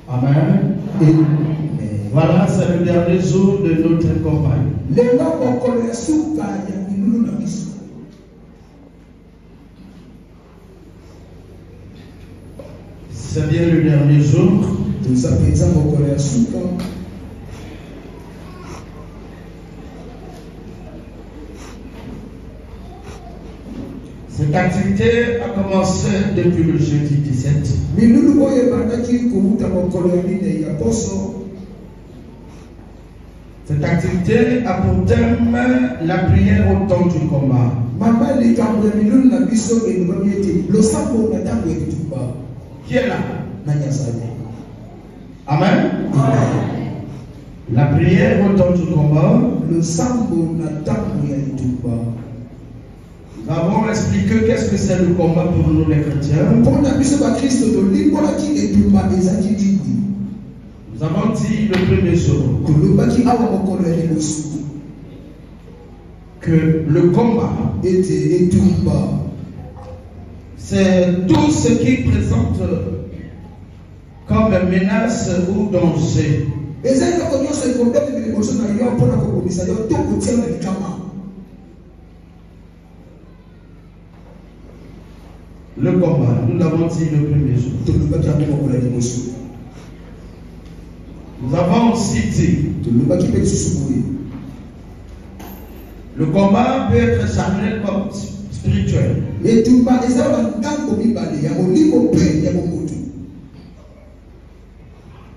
Amen. Voilà, c'est le dernier jour de notre campagne. C'est bien le dernier jour. Cette activité a commencé depuis le jeudi 17. Cette activité a pour thème la prière au temps du combat. Qui est là? Amen. La prière au temps du combat. Nous avons expliqué qu'est-ce que c'est le combat pour nous les chrétiens. Nous avons dit le premier jour que le combat c'est tout ce qui présente comme menace ou danger. Le combat, nous l'avons dit le premier jour. Nous avons aussi dit le combat peut être charnel comme spirituel.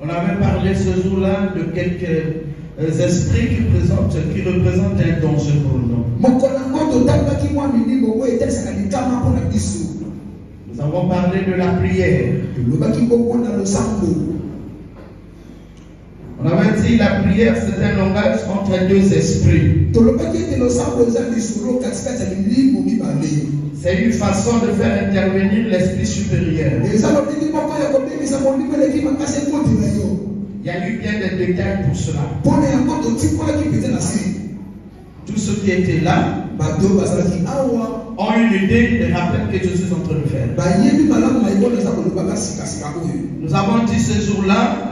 On avait parlé ce jour-là de quelques esprits qui représentent un danger pour nous. Nous avons parlé de la prière. On avait dit la prière c'est un langage entre deux esprits. C'est une façon de faire intervenir l'esprit supérieur. Il y a eu bien des détails pour cela. Tous ceux qui étaient là ont une idée des rappels que je suis en train de faire. Nous avons dit ce jour-là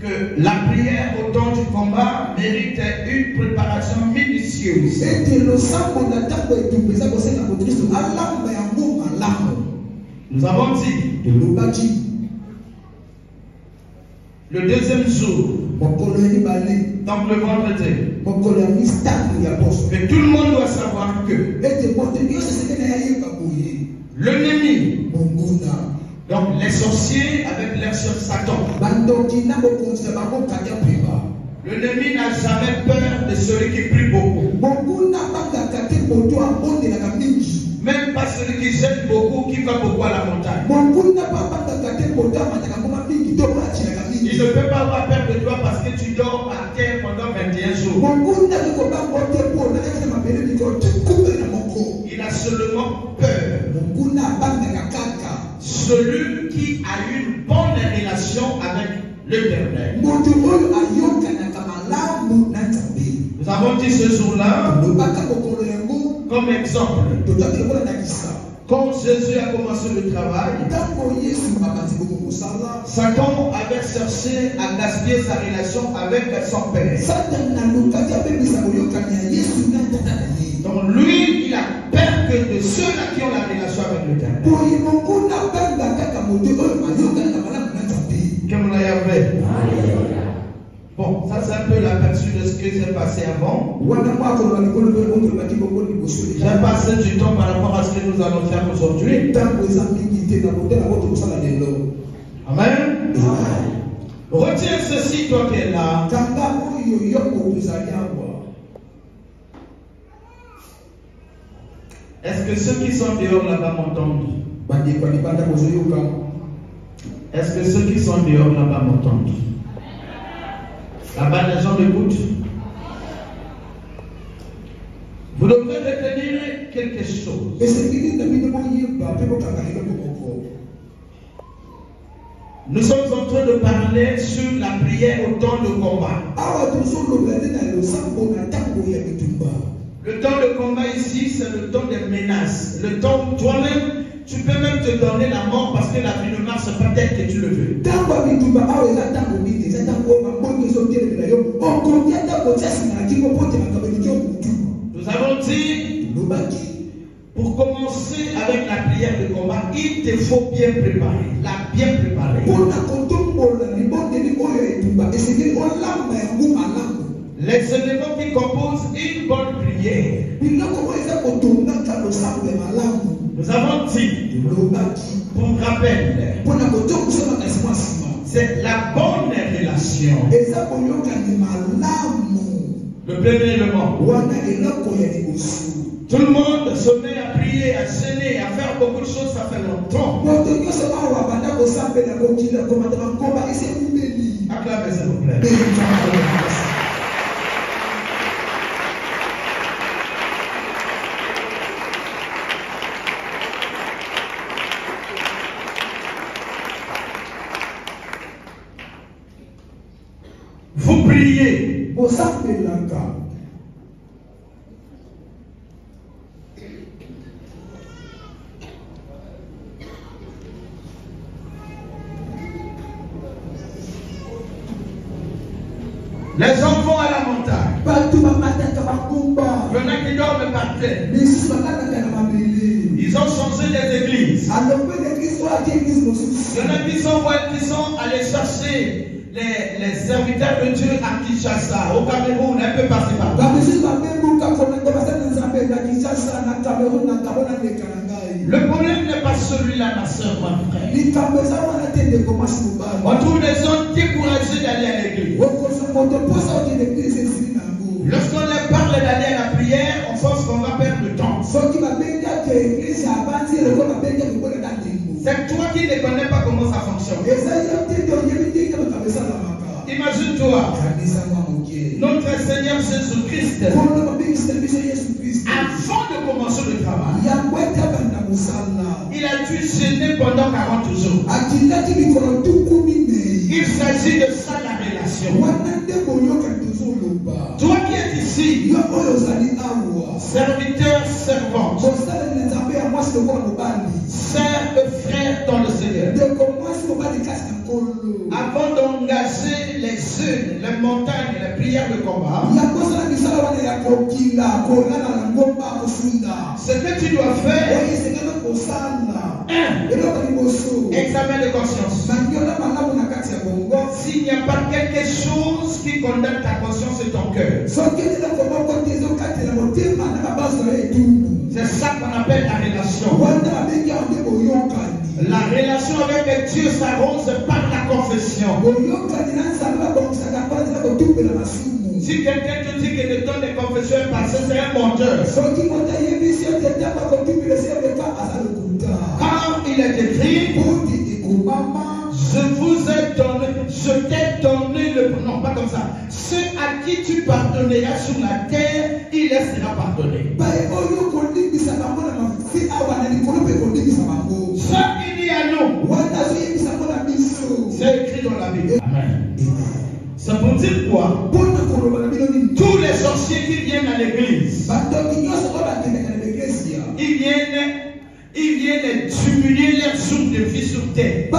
que la prière au temps du combat mérite une préparation minutieuse. Nous avons dit le deuxième jour, donc le vendredi, mais tout le monde doit savoir que l'ennemi, donc les sorciers avec leur chef Satan, l'ennemi n'a jamais peur de celui qui prie beaucoup. Même pas celui qui jette beaucoup, qui va beaucoup à la montagne. Il ne peut pas avoir peur de toi parce que tu dors à terre pendant 21 jours. Il a seulement peur. Celui qui a une bonne relation avec l'Éternel. Nous avons dit ce jour-là, comme exemple, quand Jésus a commencé le travail, Satan avait cherché à gaspiller sa relation avec son Père. Donc lui, il a peur que de ceux-là qui ont la relation avec l'Éternel. Comme l'a Yahvé. Bon, ça c'est un peu l'aperçu de ce qui s'est passé avant. J'ai passé du temps par rapport à ce que nous allons faire aujourd'hui. Amen. Retiens ceci, toi qui es là. Est-ce que ceux qui sont dehors là-bas m'entendent? Est-ce que ceux qui sont dehors là-bas m'entendent? Là-bas, les gens m'écoutent. Vous devrez retenir quelque chose. Nous sommes en train de parler sur la prière au temps de combat. Le temps de combat ici, c'est le temps des menaces. Le temps où toi-même, tu peux même te donner la mort parce que la vie ne marche pas tel que tu le veux. Nous avons dit, pour commencer avec la prière de combat, il te faut bien préparer, la bien préparer. Les éléments qui composent une bonne prière. Nous avons dit, pour rappel, c'est la bonne relation. Le premier élément. Tout le monde se met à prier, à gêner, à faire beaucoup de choses, ça fait longtemps. Acclamez s'il vous plaît. Vous priez. Les enfants à la montagne. Il y en a qui dorment par terre. Ils ont changé les églises. Il y en a qui sont allés chercher les serviteurs de Dieu à Kinshasa, au Cameroun, un peu par-ci par-là. Le problème n'est pas celui-là, ma soeur, ma frère. On trouve des gens découragés d'aller à l'église. Lorsqu'on leur parle d'aller à la prière, on pense qu'on va perdre le temps. C'est toi qui ne connais pas comment ça fonctionne. Imagine-toi, notre Seigneur Jésus-Christ, avant de commencer le travail, il a dû gêner pendant 40 jours. Il s'agit de ça la relation. Toi qui es ici, serviteur, servante, sœur et frère dans le Seigneur, avant d'engager les jeunes, les montagnes, les prières de combat, ce que tu dois faire, examen de conscience. S'il n'y a pas quelque chose qui condamne ta conscience et ton cœur, c'est ça qu'on appelle la relation. La relation avec Dieu s'arrose par la confession. Si quelqu'un te dit que le temps de confession est passé, c'est un menteur. Car il est écrit, je t'ai donné le... Non, pas comme ça. Ceux à qui tu pardonneras sur la terre, il leur sera pardonné. Ce qu'il dit à nous, c'est écrit dans la Bible. Amen. Ça veut dire quoi? Tous les sorciers qui viennent à l'église, ils viennent diminuer leur souffle de vie sur terre.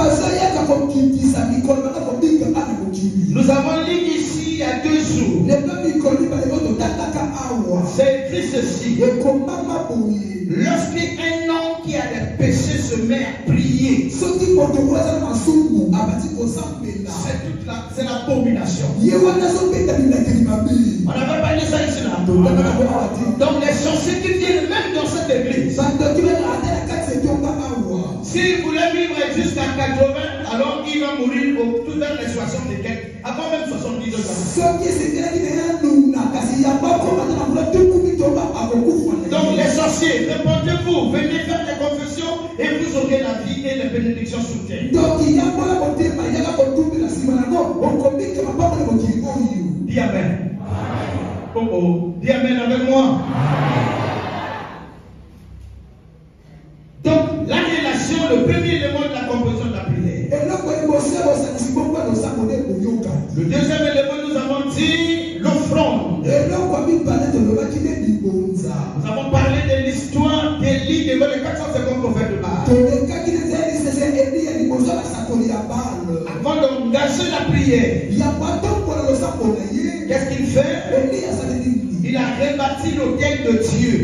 Nous avons lu ici il y a 2 jours. C'est écrit ceci. Lorsqu'un homme qui a des péchés se met à prier, c'est l'abomination. On n'avait pas dit ça ici là. Donc les sorciers qui viennent même dans cette église, s'il voulait vivre jusqu'à 80, alors il va mourir tout vers les 60 et quelques, avant même 70 ans. Donc les sorciers, répondez-vous, venez faire des confessions et vous aurez la vie et les bénédictions sur terre. Dis amen. Oh oh, dis amen avec moi. Donc la relation, le premier élément de la composition de la prière. Le deuxième élément, nous avons dit l'offrande. Nous avons parlé de l'histoire d'Élie devant les 450 prophètes de Baal. Avant d'engager la prière, qu'est-ce qu'il fait? Il a rebâti l'autel de Dieu.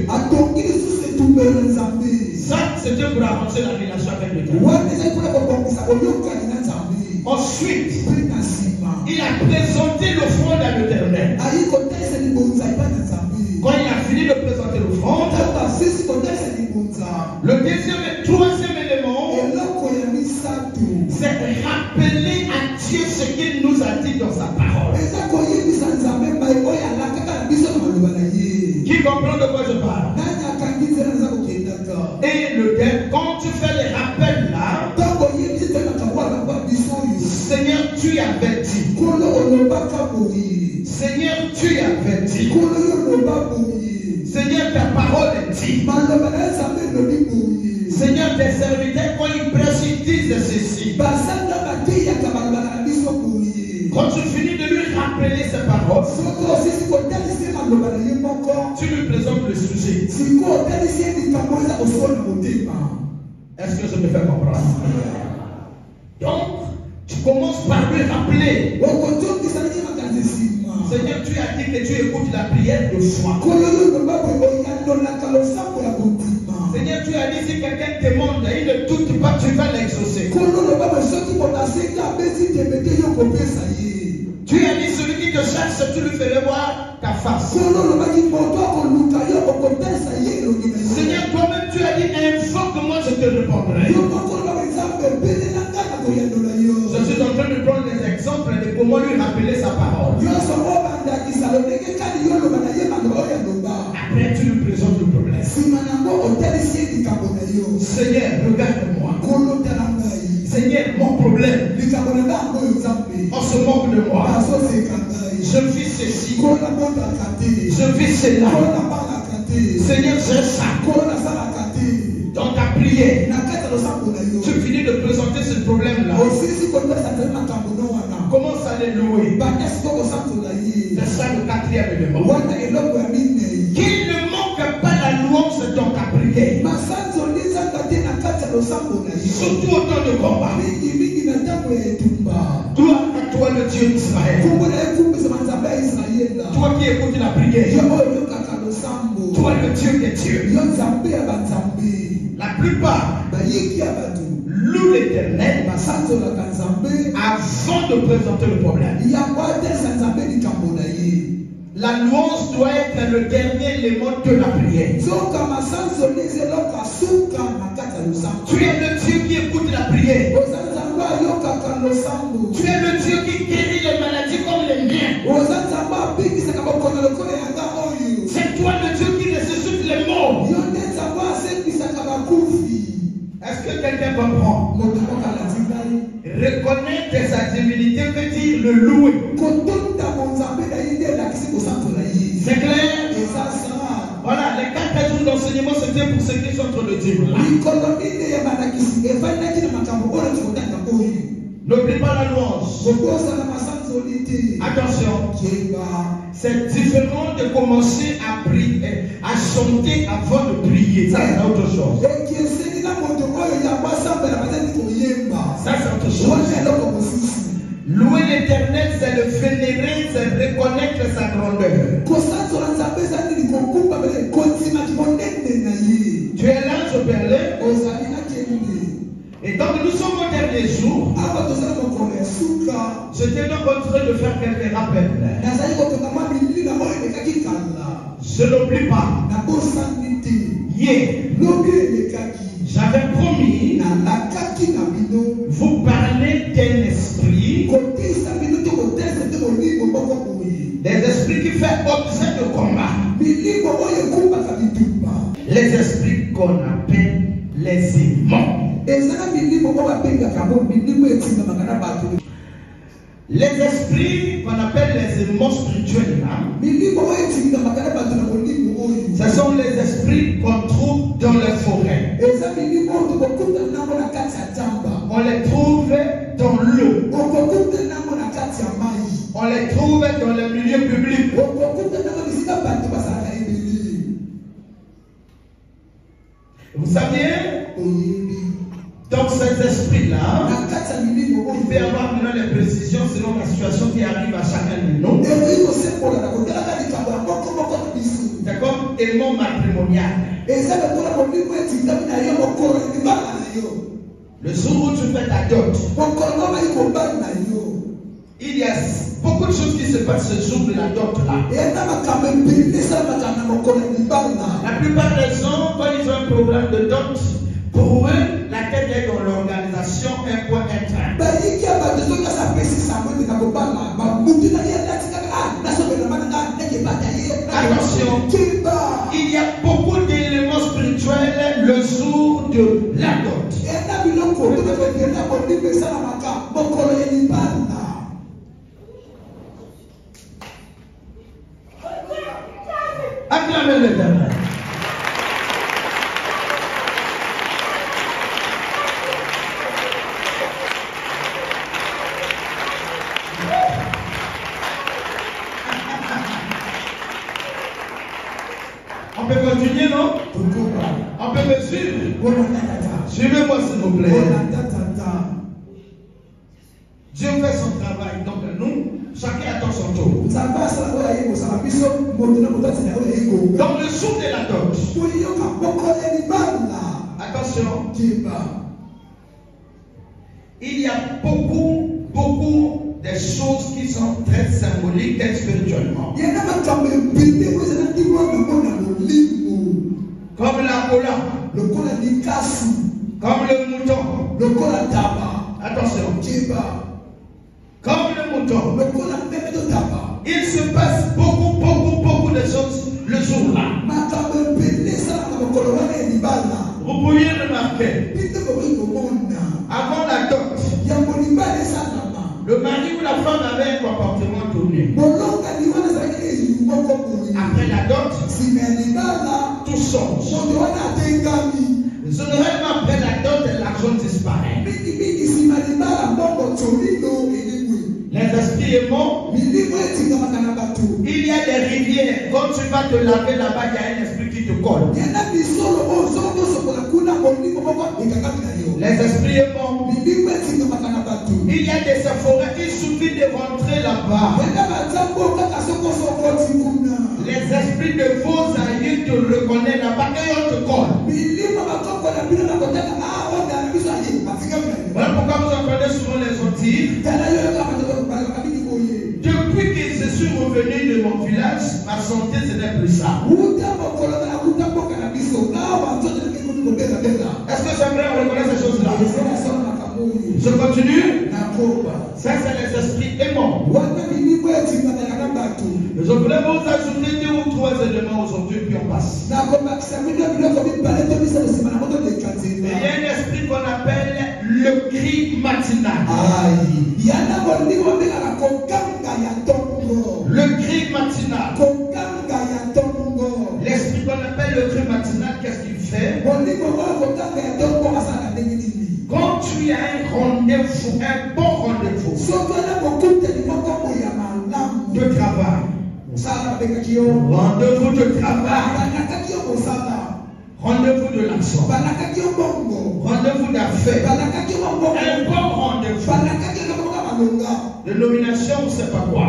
Ça, c'était pour avancer la relation avec le Dieu. Ensuite, il a présenté l'offrande à l'Éternel. Quand il a fini de présenter l'offrande, le deuxième et troisième élément, c'est rappeler à Dieu ce qu'il nous a dit dans sa parole. Qui comprend de quoi je parle? Et quand tu fais les rappels là, Seigneur, tu avais dit. Seigneur, tu avais dit. Seigneur, ta parole est dit. Seigneur, tes serviteurs, quand ils prêchent, ils disent ceci. Quand tu finis de lui rappeler ces paroles, tu lui présentes le sujet. Est-ce que je me fais comprendre? Donc, tu commences par lui rappeler. Seigneur, tu as dit que tu écoutes la prière de foi. Seigneur, tu as dit si quelqu'un te demande, il ne doute pas, tu vas l'exaucer. Tu as dit celui qui te cherche, tu lui ferais voir ta face. Seigneur, toi-même tu as dit, invoque-moi, je te répondrai. Je suis en train de prendre des exemples de comment lui rappeler sa parole. Après, tu lui présentes le problème. Seigneur, regarde-moi. Seigneur, mon problème. On se moque de moi. Je vis ceci. Je vis cela. Seigneur, j'ai ça. Dans ta prière, tu finis de présenter ce problème-là. Commence à les louer. C'est ça le quatrième élément. Qu'il ne manque pas la louange dans ta prière. Surtout au temps de combat. Gloire à toi le Dieu d'Israël. Toi qui écoutes la prière. Toi le Dieu des dieux. La plupart louent l'Éternel avant de présenter le problème. La louange doit être le dernier élément de la prière. Tu es le Dieu qui écoute la prière. Tu es le Dieu qui guérit les maladies comme les miens. C'est toi le Dieu qui ressuscite les morts. Est-ce que quelqu'un comprend? Reconnaître sa divinité veut dire le louer. C'est clair? Voilà, les 4 jours d'enseignement, c'était pour ceux qui sont entre le Dieu. N'oublie pas la louange. Attention, c'est différent de commencer à prier, à chanter avant de prier. Ça, c'est autre chose. Ça, c'est autre chose. Louer l'Éternel, c'est le vénérer, c'est reconnaître sa grandeur. Tu es là, je peux aller. Et donc nous sommes au dernier jour. J'étais donc en train de faire quelques rappels. Je n'oublie pas. Hier, j'avais promis vous parler d'un esprit. Des esprits qui font objet de combat. Les esprits qu'on appelle les aimants. Les esprits qu'on appelle les aimants spirituels, ce sont les esprits qu'on trouve dans les forêts. On les trouve dans l'eau. On les trouve dans les milieux publics. Vous saviez, Donc cet esprit-là, il peut avoir maintenant les précisions selon la situation qui arrive à chacun de nous. C'est comme aimant matrimonial. Le jour où tu fais ta dot, il y a beaucoup de choses qui se passent ce jour de la dot là. La plupart des gens, quand ils ont un programme de dot, pour eux, la tête est dans l'organisation, un point, un train. Attention, il y a beaucoup d'éléments spirituels le jour de la dot. Acclamez l'Éternel. On peut continuer, non? On peut me suivre. Suivez-moi s'il vous plaît. Dieu fait son travail, donc nous, chacun attend son tour. Dans le jour de la dot, attention, il y a beaucoup des choses qui sont très symboliques et spirituellement. Comme la cola, comme le mouton, attention, comme le mouton, il se passe beaucoup de choses le jour-là. Vous pourriez remarquer, avant la dot, le mari ou la femme avait un comportement tourné. Après la dot, tout change. Généralement, après la dot, l'argent disparaît. Les esprits aimants, il y a des rivières. Quand tu vas te laver là-bas, il y a un esprit qui te colle. Les esprits aimants, il y a des forêts, il suffit de rentrer là-bas. Les esprits de vos aïeux te reconnaissent là-bas et on te colle. Voilà pourquoi vous entendez souvent les Antilles. Depuis que je suis revenu de mon village, ma santé ce n'est plus ça. Est-ce que c'est vrai, on reconnaît ces choses-là? Je continue. Ça, c'est les esprits aimants. Je voulais vous ajouter 2 ou 3 éléments aujourd'hui, puis on passe. Il y a un esprit qu'on appelle le cri matinal. Le cri matinal. L'esprit qu'on appelle le cri matinal, qu'est-ce qu'il fait? Quand tu as un rendez-vous, un bon rendez-vous de travail, rendez-vous de travail, rendez-vous de l'argent, rendez-vous d'affaires, un bon rendez-vous, de nomination, on ne sait pas quoi. On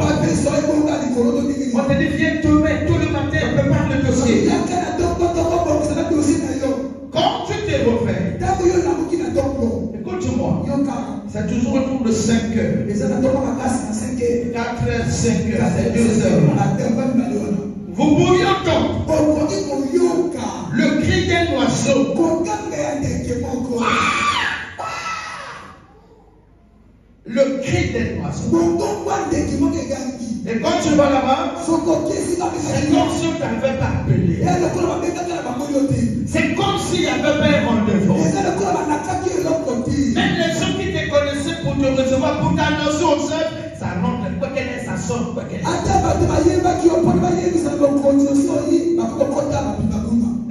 te dit, viens demain, tout le matin, prépare le dossier. Quand tu t'es refait, écoute-moi, c'est toujours autour de 5 heures. 4 heures, 5 heures, c'est 2 heures. Vous pourriez entendre le cri d'un oiseau. Le cri d'un oiseau. Et quand tu vas là-bas, c'est comme si on ne t'avait pas appelé. C'est comme s'il n'y avait pas un rendez-vous. Même les gens qui te connaissaient pour te recevoir, pour t'annoncer au chef, ça rentre, quoi qu'elle est, ça sort, quoi qu'elle est.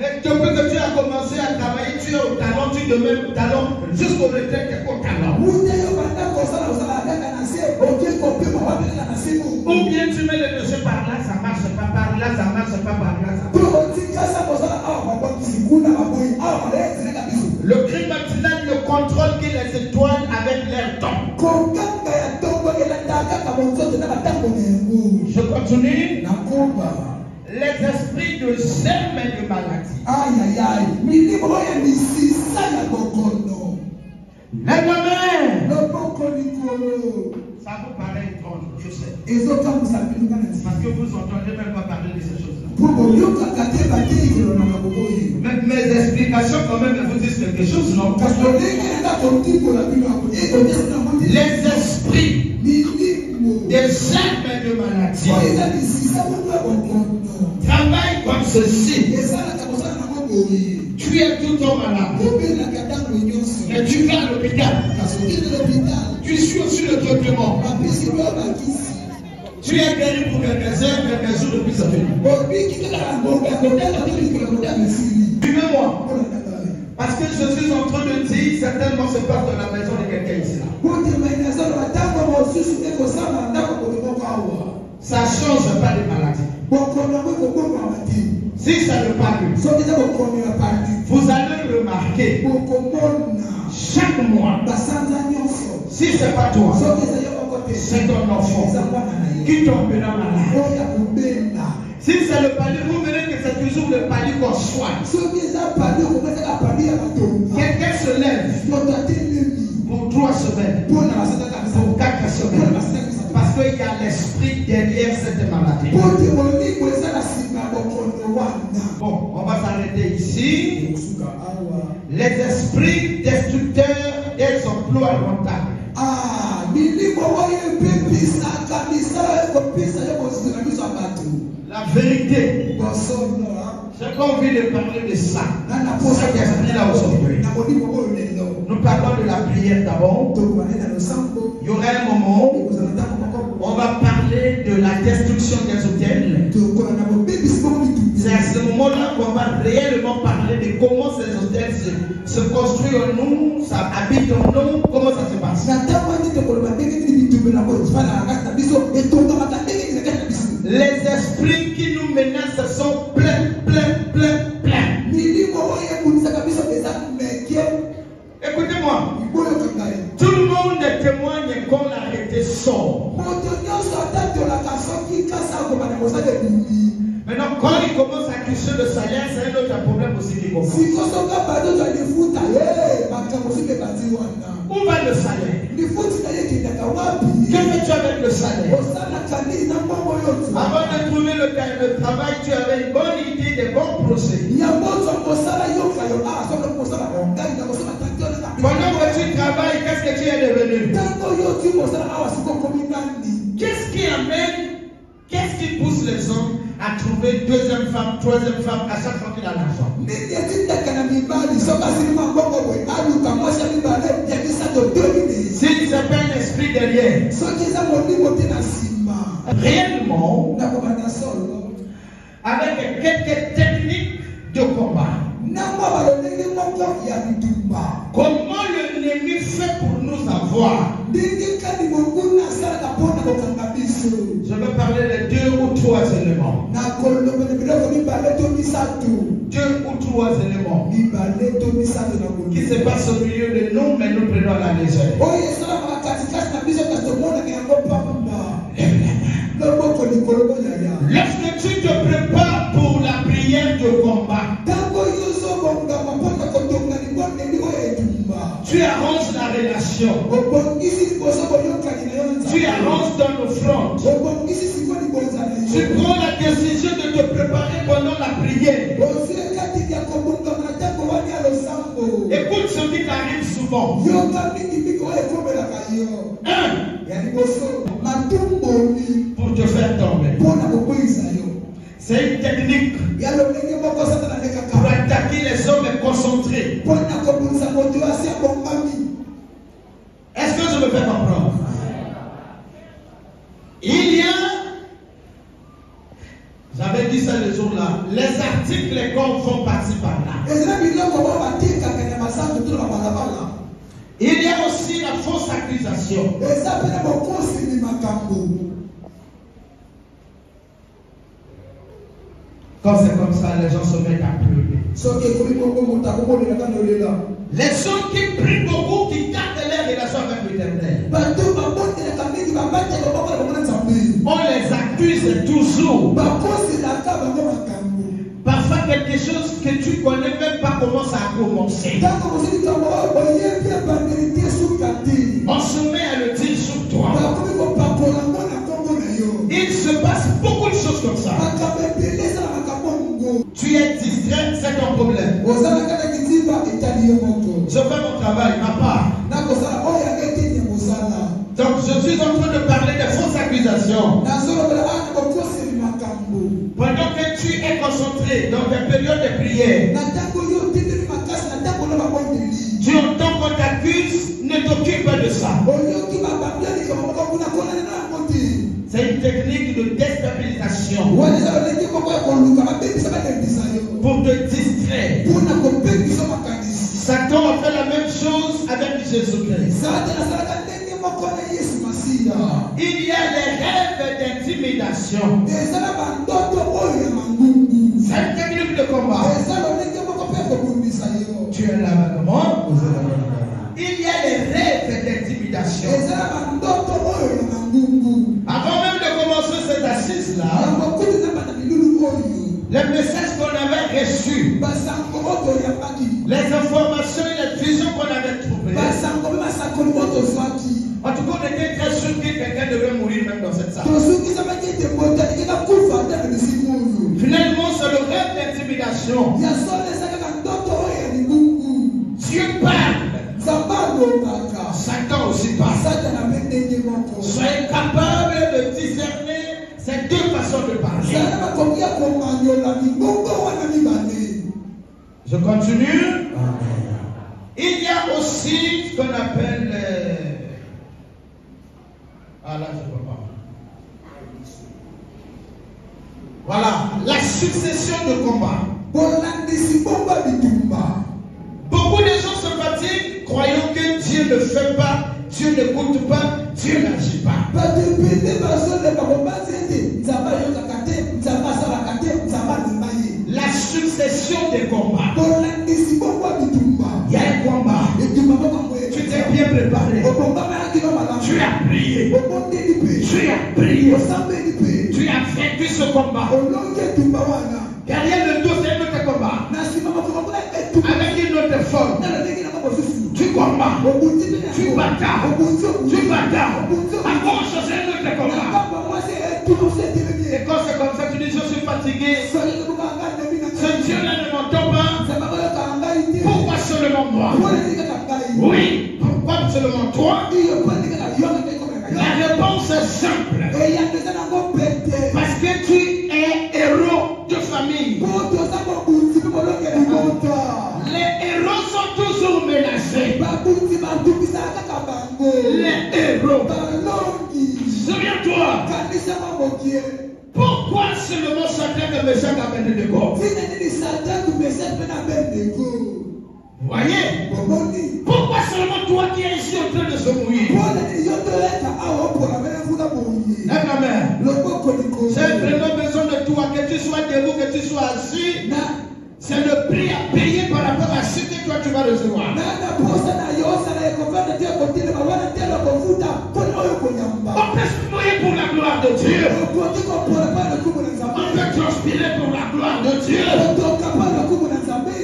Et depuis que tu as commencé à travailler, tu es au talent, tu demeures au talent, jusqu'au retraite, tu es au talent. Ou bien tu mets le dossier par là, ça marche pas, par là, ça marche pas, par là, ça marche pas. Le cri matinal ne contrôle les étoiles avec leur temps. Je continue. Les esprits de germe et de maladie. Aïe, aïe, aïe. Lève la main. Ça vous paraît étrange, je sais. Parce que vous entendez même pas parler de ces choses-là. Mais mes explications quand même vous disent quelque chose, non? Les esprits des germes et de maladie travaillent comme ceci. Tu es tout le temps malade. Mais tu vas à l'hôpital. Tu suis aussi le traitement. Tu es guéri pour quelques heures, quelques jours depuis ça fait. Suivez-moi. Parce que je suis en train de dire, certainement se passe dans la maison de quelqu'un ici. Ça ne change pas les maladies. Si ça ne parle, vous allez remarquer chaque mois, si ce n'est pas toi, c'est ton enfant qui tombera malade. Si c'est le palier, vous verrez que c'est toujours le palier qu'on soigne. Quelqu'un se lève pour 3 semaines, pour 4 semaines, parce qu'il y a l'esprit derrière cette maladie. Bon, on va s'arrêter ici. Les esprits destructeurs des emplois rentables. La vérité, j'ai pas envie de parler de ça. Cet esprit-là aujourd'hui. Nous parlons de la prière d'abord. Il y aura un moment où on va parler de la destruction des hôtels. C'est à ce moment-là qu'on va réellement parler de comment ces hôtels se construisent en nous, ça habite en nous, comment ça se passe. Les esprits qui nous menacent sont pleins. Écoutez-moi, tout le monde témoigne qu'on a arrêté sort. Maintenant, quand il commence à toucher le salaire, c'est un autre problème aussi qui commence. Où va le salaire? Que fais-tu avec le salaire? Avant de trouver le travail, tu avais une bonne idée, des bons projets. Pendant que tu travailles, qu'est-ce que tu es devenu? Qu'est-ce qui pousse les hommes à trouver deuxième femme, troisième femme à chaque fois qu'il a l'argent? S'il s'appelle l'esprit derrière, réellement, avec quelques techniques de combat, comment l'ennemi fait pour nous avoir? Je vais parler de 2 ou 3 éléments. 2 ou 3 éléments qui se passent au milieu de nous, mais nous prenons la légère. Lorsque tu te prépares pour la prière de combat, tu arranges la relation, tu arranges ton offrande, tu prends la décision de te préparer pendant la prière. Écoute ce qui t'arrive souvent. Pour te faire tomber. C'est une technique pour attaquer les hommes concentrés. Est-ce que je me fais comprendre? Il y a, j'avais dit ça le jour-là, les articles, les corps font partie par là. Il y a aussi la fausse accusation. Quand c'est comme ça, les gens se mettent à pleurer. Les gens qui prient beaucoup, qui gardent leur relation avec l'Éternel, on les accuse toujours. Parfois quelque chose que tu connais même pas comment ça a commencé. On se met à le dire sur toi. Il se passe beaucoup de choses comme ça. Tu es distrait, c'est ton problème. Je fais mon travail, ma part. Donc je suis en train de parler des fausses accusations. Pendant que tu es concentré dans tes périodes de prière, tu entends qu'on t'accuse, ne t'occupe pas de ça. C'est une technique de déstabilisation pour te distraire. Satan a fait la même chose avec Jésus-Christ. Il y a les rêves d'intimidation. C'est une technique de combat. Tu es là avec moi. Il y a les rêves d'intimidation. Avant même de commencer cette assise-là, les messages qu'on avait reçus, les informations et les visions qu'on avait trouvées, en tout cas, on était très sûr que quelqu'un devait mourir même dans cette salle. Finalement, c'est le rêve d'intimidation. Dieu parle. Satan aussi parle. Soyez capable de discerner ces deux façons de parler. Je continue. Il y a aussi ce qu'on appelle... Ah là, je ne peux pas. Voilà, la succession de combats. Beaucoup de gens se fatiguent croyant que Dieu ne fait pas, Dieu n'écoute pas, Dieu n'agit pas. La succession des combats. Il y a un combat. Tu t'es bien préparé. Tu as prié. Tu as prié. Tu as vaincu ce combat. Derrière le dos, c'est un autre combat. Avec une autre forme. Tu combats. Tu bats. Tu bats. À gauche, c'est un autre combat. Et quand c'est comme ça, tu dis, je suis fatigué. Ce Dieu-là ne m'entend pas. Pourquoi seulement moi? Oui. Pourquoi seulement toi? La réponse est simple. Parce que tu es héros de famille. Les héros sont toujours menacés. Les héros. Souviens-toi. Pourquoi seulement Satan de Meshach Abednego? Voyez? Pourquoi seulement toi qui es ici en train de se mouiller? Amen. J'ai vraiment besoin de toi, que tu sois debout, que tu sois assis. C'est le prix à payer par rapport à ce que toi tu vas recevoir. On peut se mouiller pour la gloire de Dieu. On peut transpirer pour la gloire de Dieu.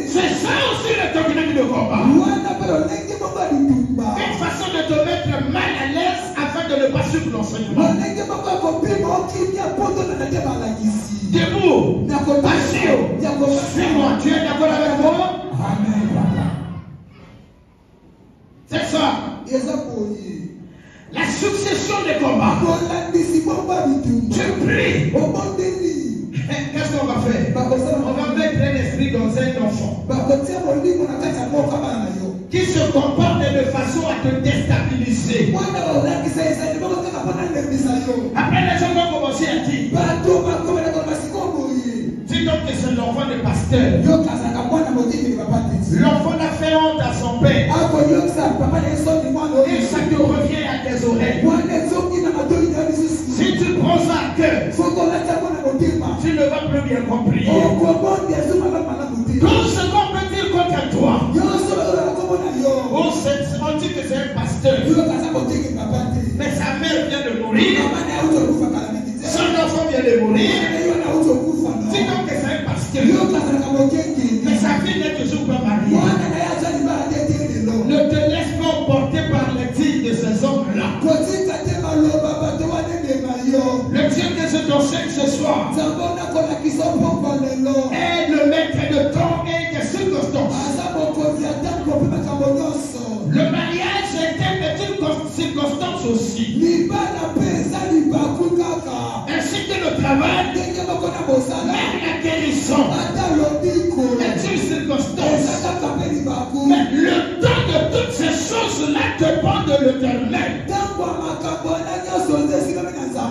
C'est ça aussi le technique de combat. Une façon de te mettre mal à l'aise afin de ne pas suivre l'enseignement. Debout, assis, suis-moi. Tu es d'accord avec moi? Amen. C'est ça. La succession des combats. Tu pries. Qu'est-ce qu'on va faire? On va mettre un esprit dans un enfant qui se comporte de façon à te déstabiliser. Après, les gens vont commencer à dire, dis donc que c'est l'enfant de pasteur. L'enfant a fait honte à son père. Et ça te revient à tes oreilles. Si tu prends ça à cœur, tu ne vas plus bien comprendre. Tout ce pasteur. Mais sa mère vient de mourir. Son enfant vient de mourir. C'est donc que c'est un pasteur. Mais sa fille n'est toujours pas mariée. Ne te laisse pas emporter par les tirs de ces hommes-là. Le Dieu que je t'enseigne ce soir est le maître de temps et des circonstances. Le mariage était une circonstance aussi. Ainsi que le travail, même la guérison est une circonstance. Mais le temps de toutes ces choses-là dépend de l'Éternel.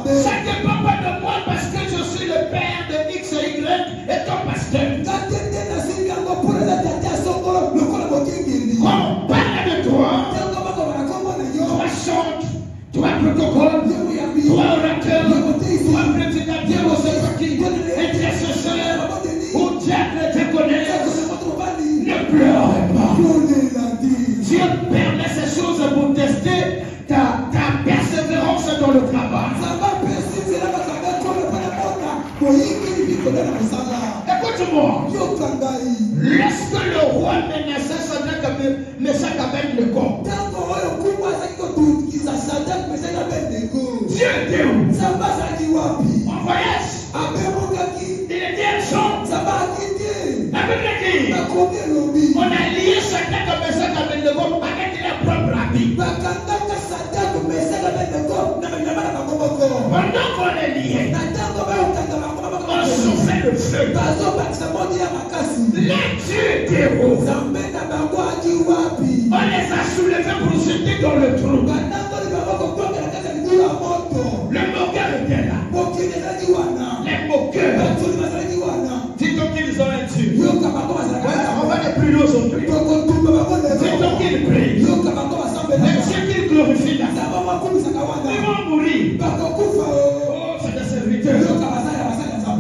Ça ne dépend pas de moi parce que je suis le père de X et Y et ton pasteur. Quand on parle de toi, toi chante, toi protocole, toi orateur, toi prédicateur, ou c'est pas qui, intercesseur, ou diable te connaisse, ne pleure pas. Dieu permet ces choses pour tester ta persévérance dans le travail. Écoute-moi. Lorsque le roi menaçait Sadrach, Meshach et Abednego, Dieu était où? En voyage. Il était absent. Avec qui? On a lié Sadrach, Meshach et Abednego avec leur propre habit. Pendant qu'on est lié, on soufflait le feu. Les dieux étaient où? On les a soulevés pour jeter dans le trou. Le moqueur était là. Les moqueurs. Dis-toi qu'ils ont un Dieu. On va les prier aujourd'hui. Dis-toi qu'ils prient. Les dieux qu'ils glorifient là. Ils vont mourir. Oh, c'est des serviteurs.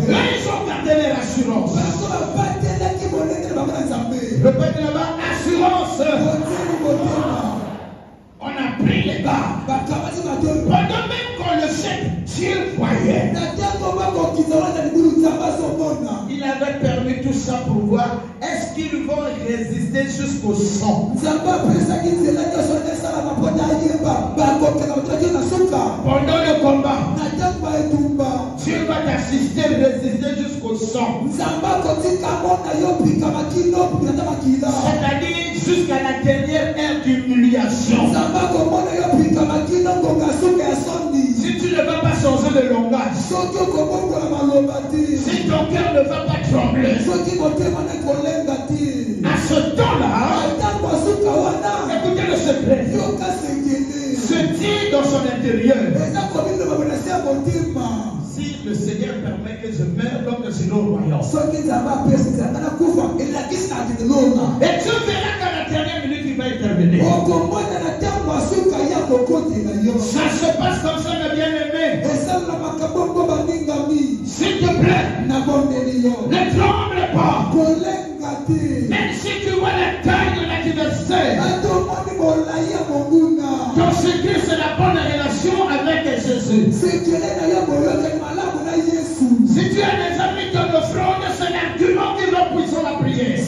Là, ils ont gardé leur assurance. Le peuple là-bas, assurance. On a pris les bas. Pendant même qu'on le sait, Dieu voyait. Il avait permis tout ça pour voir est-ce qu'ils vont résister jusqu'au sang. Pendant le combat, Dieu va t'assister, résister jusqu'au sang. C'est-à-dire jusqu'à la dernière ère d'humiliation. Si tu ne vas pas changer de langage, si ton cœur ne va pas trembler, à ce temps-là, écoutez le secret, se dit dans son intérieur, si le Seigneur permet que je meure, donc je suis au royaume. Et tu verras qu'à la dernière minute, il va intervenir. Ça se passe comme ça, mes bien-aimés. S'il te plaît, ne tremble pas. Même si tu vois la taille de l'adversaire, ton secret c'est la bonne relation avec Jésus. Si tu as des amis qui te frondent, c'est l'argument qui va puiser la prière.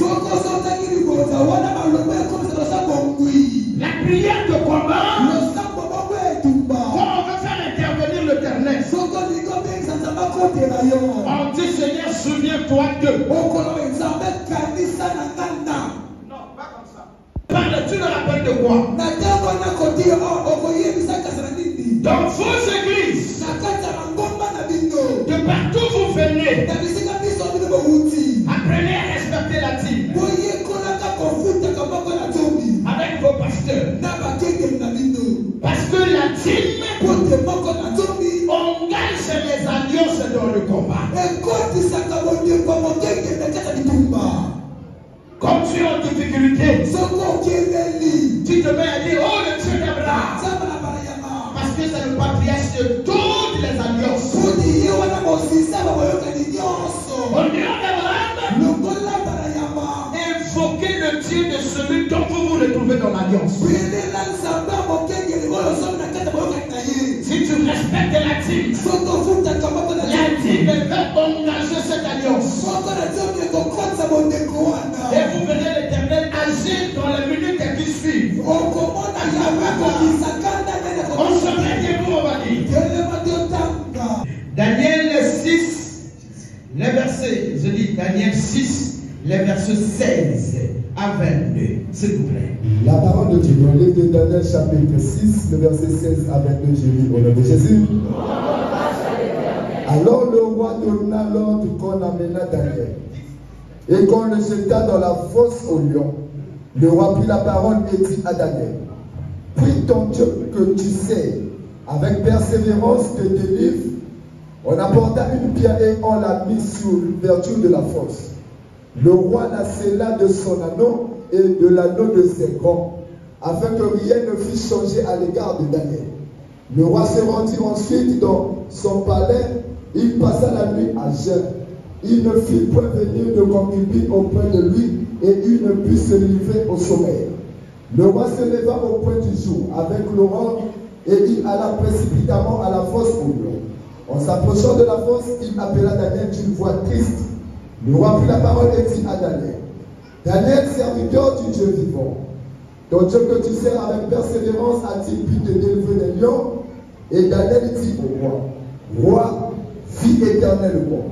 La prière de combat, quand on veut faire intervenir l'Éternel, on dit Seigneur, souviens-toi de. Non, pas comme ça. Parle, tu te rappelles de quoi? Dans vos églises, de partout vous venez, apprenez à respecter la dîme avec vos pasteurs. Parce que la dîme, on gagne les alliances dans le combat. Quand tu es en difficulté, tu te mets à dire oh le Dieu d'Abraham. Parce que c'est le patriarche de toutes les alliances. Au Dieu d'Abraham, invoquez le Dieu de celui dont vous vous retrouvez dans l'alliance. dîme. La dîme va engager cette alliance. Et vous verrez l'Éternel agir dans les minutes qui suivent. On se met debout, on va dire. Daniel 6, les versets, je dis Daniel 6, les versets 16 à 22, s'il vous plaît. La parole de Dieu dans le livre de Daniel chapitre 6, le verset 16 à 22, je lis au nom de Jésus. Alors le roi donna l'ordre qu'on amena Daniel et qu'on le jeta dans la fosse au lion. Le roi prit la parole et dit à Daniel: prie ton Dieu que tu sais, avec persévérance te délivre. On apporta une pierre et on l'a mise sur l'ouverture de la fosse. Le roi la scella de son anneau et de l'anneau de ses grands, afin que rien ne fût changé à l'égard de Daniel. Le roi se rendit ensuite dans son palais. Il passa la nuit à jeun. Il ne fit point venir de concubine auprès de lui, et il ne put se livrer au sommeil. Le roi se leva au point du jour avec l'aurore, et il alla précipitamment à la fosse au lion. En s'approchant de la fosse, il appela Daniel d'une voix triste. Le roi prit la parole et dit à Daniel: Daniel, serviteur du Dieu vivant, ton Dieu que tu sers avec persévérance a-t-il pu te délivrer des lions? Et Daniel dit au roi: Roi, vie éternellement,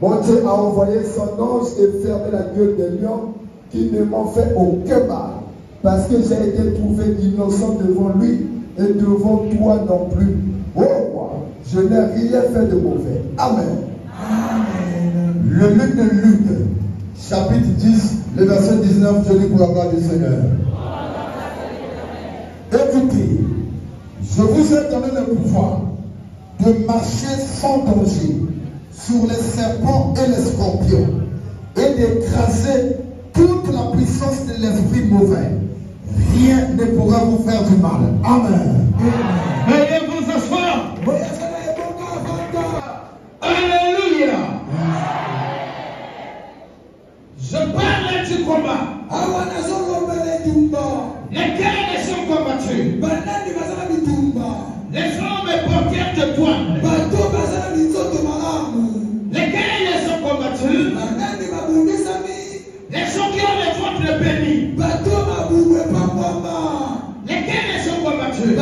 mon Dieu a envoyé son ange et fermé la gueule des lions qui ne m'ont fait aucun mal, parce que j'ai été trouvé innocent devant lui et devant toi non plus. Oh roi, je n'ai rien fait de mauvais. Amen. Le livre de Luc, chapitre 10, le verset 19, je lis pour la gloire du Seigneur. Écoutez, je vous ai donné le pouvoir de marcher sans danger sur les serpents et les scorpions et d'écraser toute la puissance de l'esprit mauvais. Rien ne pourra vous faire du mal. Amen. Veuillez vous asseoir. Alléluia. Je parle du combat. Lesquels sont combattus? Les hommes porteurs de poids. Lesquels sont combattus? Les gens qui ont le ventre béni. Lesquels sont combattus?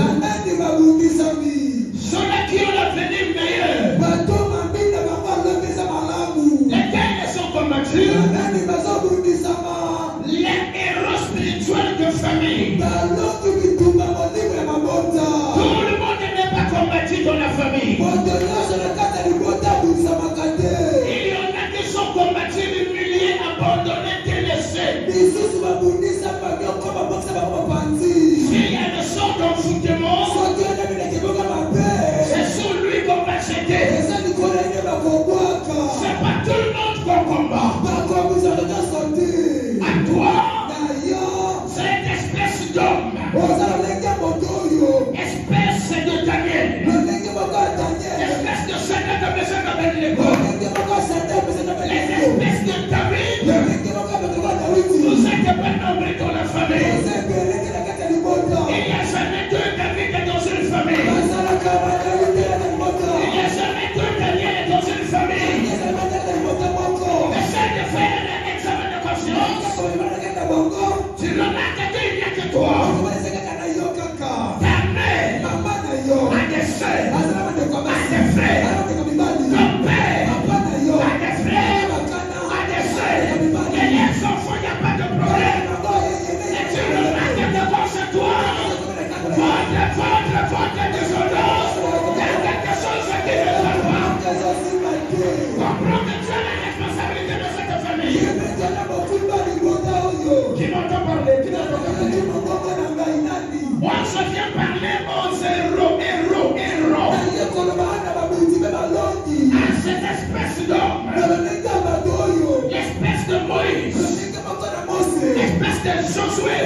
Ceux-là qui ont l'avenir meilleur. Lesquels sont combattus? Les héros spirituels de famille. Tout le monde n'est pas combattu dans la famille. Il y en a qui sont combattus, humiliés, abandonnés, délaissés. S'il y a des sortes d'envoûtement, c'est sur lui qu'on va s'aider. C'est pas tout le monde qu'on combat. À toi, cette espèce d'homme, espèce de Daniel, espèce de Satan comme les espèces de David, vous êtes pas nombreux dans la famille. Il n'y a jamais deux David dans une famille. Il n'y a jamais deux Daniel dans une famille. Essaye de faire un examen de conscience. Tu remarques qu'il n'y a que toi. Ta mère a des soeurs, a des frères. Ton père a des frères, a des soeurs. Et les enfants, il n'y a pas de problème. Et tu remarques que devant chez toi, votre désordre, il y a quelque chose qui ne va pas. Comprends que tu as la responsabilité de cette famille. Qui m'entend parler? Moi, je viens parler aux héros. À cette espèce d'homme, l'espèce de Moïse, l'espèce de Josué.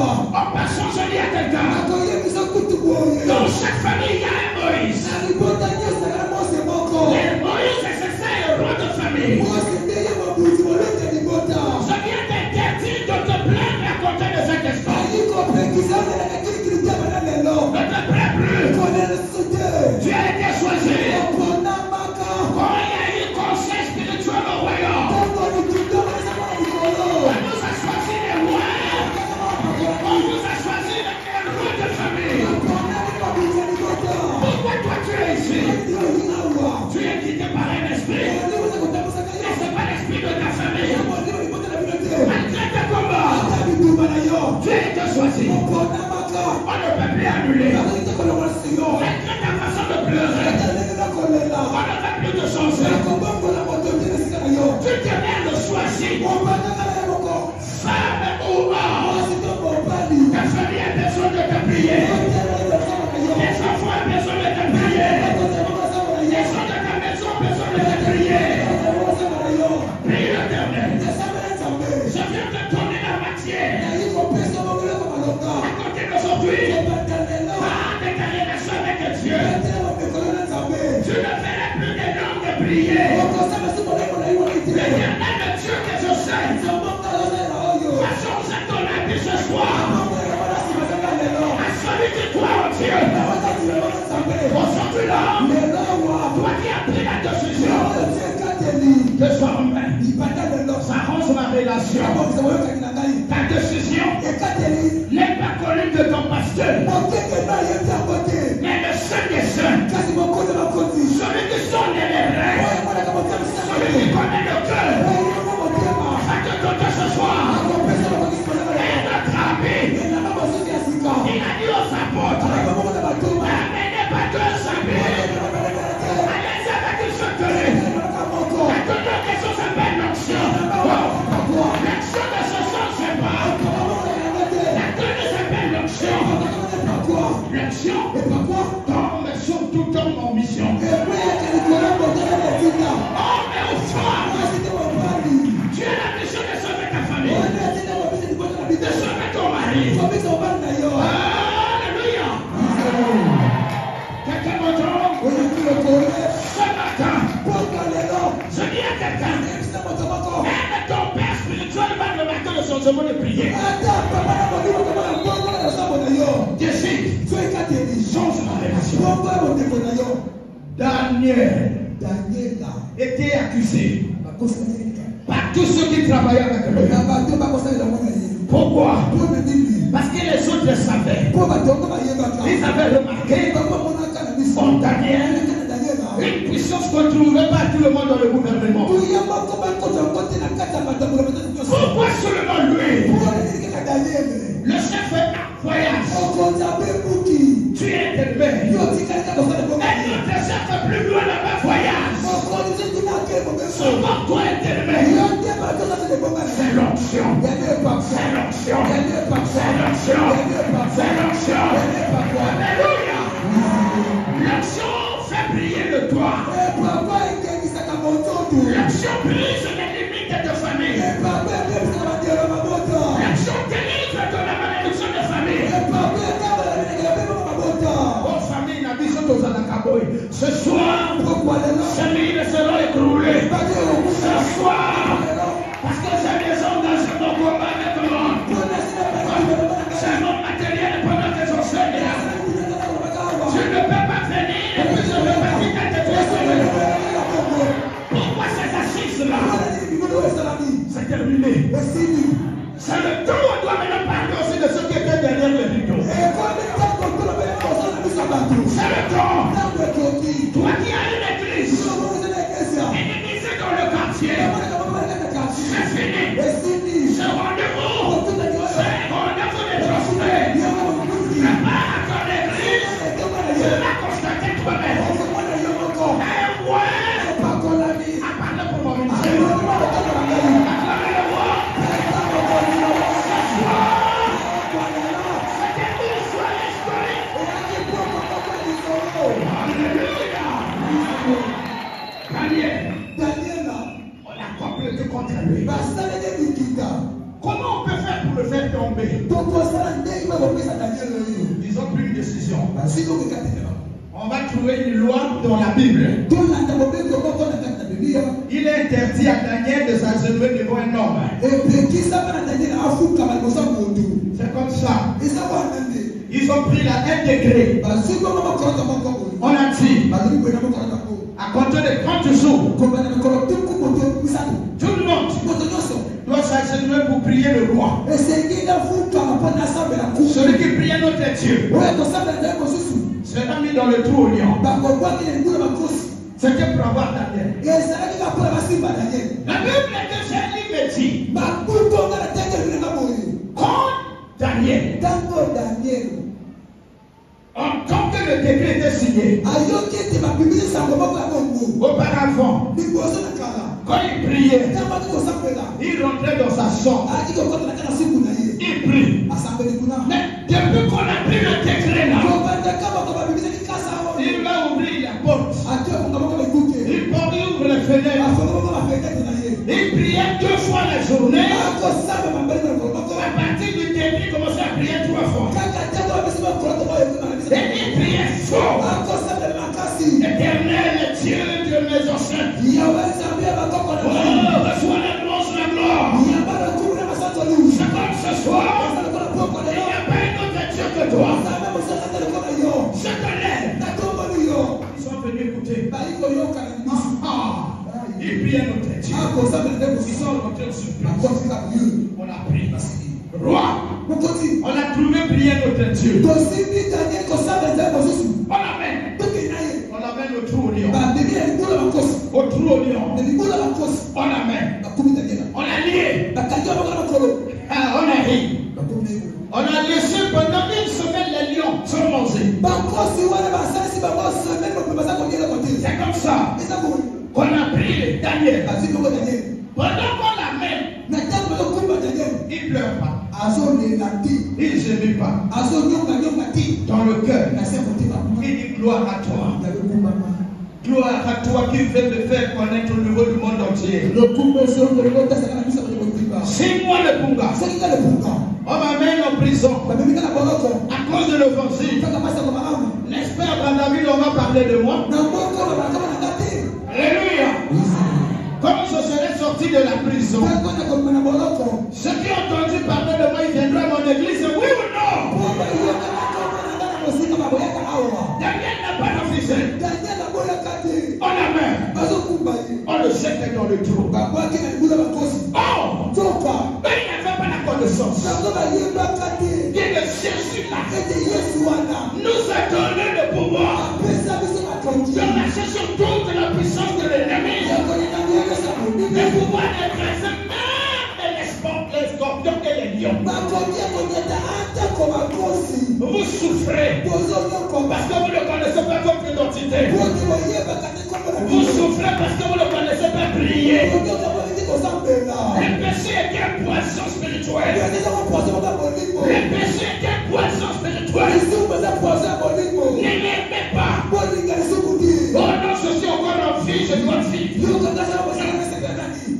En passant, je dis à quelqu'un, dans chaque famille, il y a un Moïse. Les Moïse et ses révélation. Ta décision n'est pas connue de ton pasteur. Mais le Saint des Saints, celui qui sonne les rêves, celui qui connaît le cœur, va te donner ce soir. Et notre ami, il a dit aux apôtres, amenez pas deux amis, allez avec une secret. Maintenant, quelque chose s'appelle l'onction. L'action de ce soir, c'est pas. La deuxième s'appelle l'onction. L'action tombe sur tout homme en mission. Homme et femme. Tu as la mission de sauver ta famille. De sauver ton mari. Alléluia. Quelqu'un m'entend? Ce matin, je dis à quelqu'un, même ton père spirituel va le matin de son jour de prier. Décide, change ma relation. Daniel était accusé par tous ceux qui travaillaient avec lui. Pourquoi? Parce que les autres le savaient. Ils avaient remarqué en Daniel une puissance qu'on ne trouvait pas tout le monde dans le gouvernement. Pourquoi seulement lui? Le chef fait un voyage. Tu es élevé. Et notre chef fait plus loin là-bas voyage. Souvent toi est élevé. C'est l'onction. C'est l'onction. C'est l'onction. C'est l'onction. Alléluia. L'action fait briller le toit. L'action brise les limites de ta famille. L'action délivre de la malédiction de famille. Oh famille, la vision de Zanakaboy. Ce soir, ces lignes seront écroulées. Ce soir, parce que j'ai des hommes dans ce combat avec le monde. C'est mon matériel pendant que j'enseigne. Tu ne peux pas venir et puis je vais pas quitter tes pieds. Pourquoi ces assises-là? C'est terminé. C'est le temps où on doit maintenant parler aussi de ceux qui étaient derrière le rideau. C'est le temps. Toi qui as une église, église dans le quartier, c'est fini. Ce rendez-vous, c'est un rendez-vous de transfert. Prépare à ton église, tu l'as constaté toi-même. Et ouais, à parler pour mon ministère. Acclamez-le-moi. C'était une soirée historique. Daniel, on a complété contre lui. Comment on peut faire pour le faire tomber? Ils ont pris une décision. On va trouver une loi dans la Bible. Il est interdit à Daniel de s'agenouiller devant un homme. C'est comme ça. Ils ont pris un décret. On a dit, à compter de 30 jours, tout le monde doit s'agenouiller pour prier le roi. Celui qui prie notre Dieu sera mis dans le trou au lion. C'était pour avoir Daniel. La Bible de Jésus me dit, quand Daniel, en tant que le décret était signé, auparavant, quand il priait, il rentrait dans sa chambre. Il prie. Mais depuis qu'on a pris le décret là, il va ouvrir la porte. Il ouvre les fenêtres. Il priait 2 fois la journée. À partir du début, il commençait à prier 3 fois. Et il priait fort. Éternel Dieu de mes ancêtres. Oh, reçois la gloire. C'est comme ce soir. Il n'y a pas un autre Dieu que toi. Je te lève. Ils sont venus écouter. Il prie un autre Dieu. Ils sont rentrés sur place. On a prié. Roi, on a trouvé prier notre Dieu. On l'amène. On l'amène au trou au lion. Au trou au lion. On l'amène. On l'a lié. On a ri. On a laissé pendant une semaine les lions se manger. C'est comme ça qu'on a pris Daniel. Pendant qu'on l'amène, il ne pleure pas. Il ne gémit pas. Dans le cœur, il dit gloire à toi. Gloire à toi qui veut me faire connaître au niveau du monde entier. C'est moi le Punga. On m'amène en prison à cause de l'offensive. L'expert David, on va parler de moi. Alléluia. Comme je serai sorti de la prison, ceux qui ont entendu parler de moi, ils viendront à mon église. Oui ou non? Daniel n'a pas d'officiel. On l'amène. On le jette dans le trou. Oh! Mais il n'avait pas la connaissance. Et le Jésus-là nous a donné le pouvoir de marcher sur toute la puissance de l'ennemi. Le pouvoir d'écraser même les scorpions et les lions. Vous souffrez parce que vous ne connaissez pas votre identité. Vous souffrez parce que vous ne connaissez pas prier. Le péché est un poison spirituel. Le péché est un poison spirituel. Ne l'aimez pas. Oh non, je suis encore en vie, je dois vivre.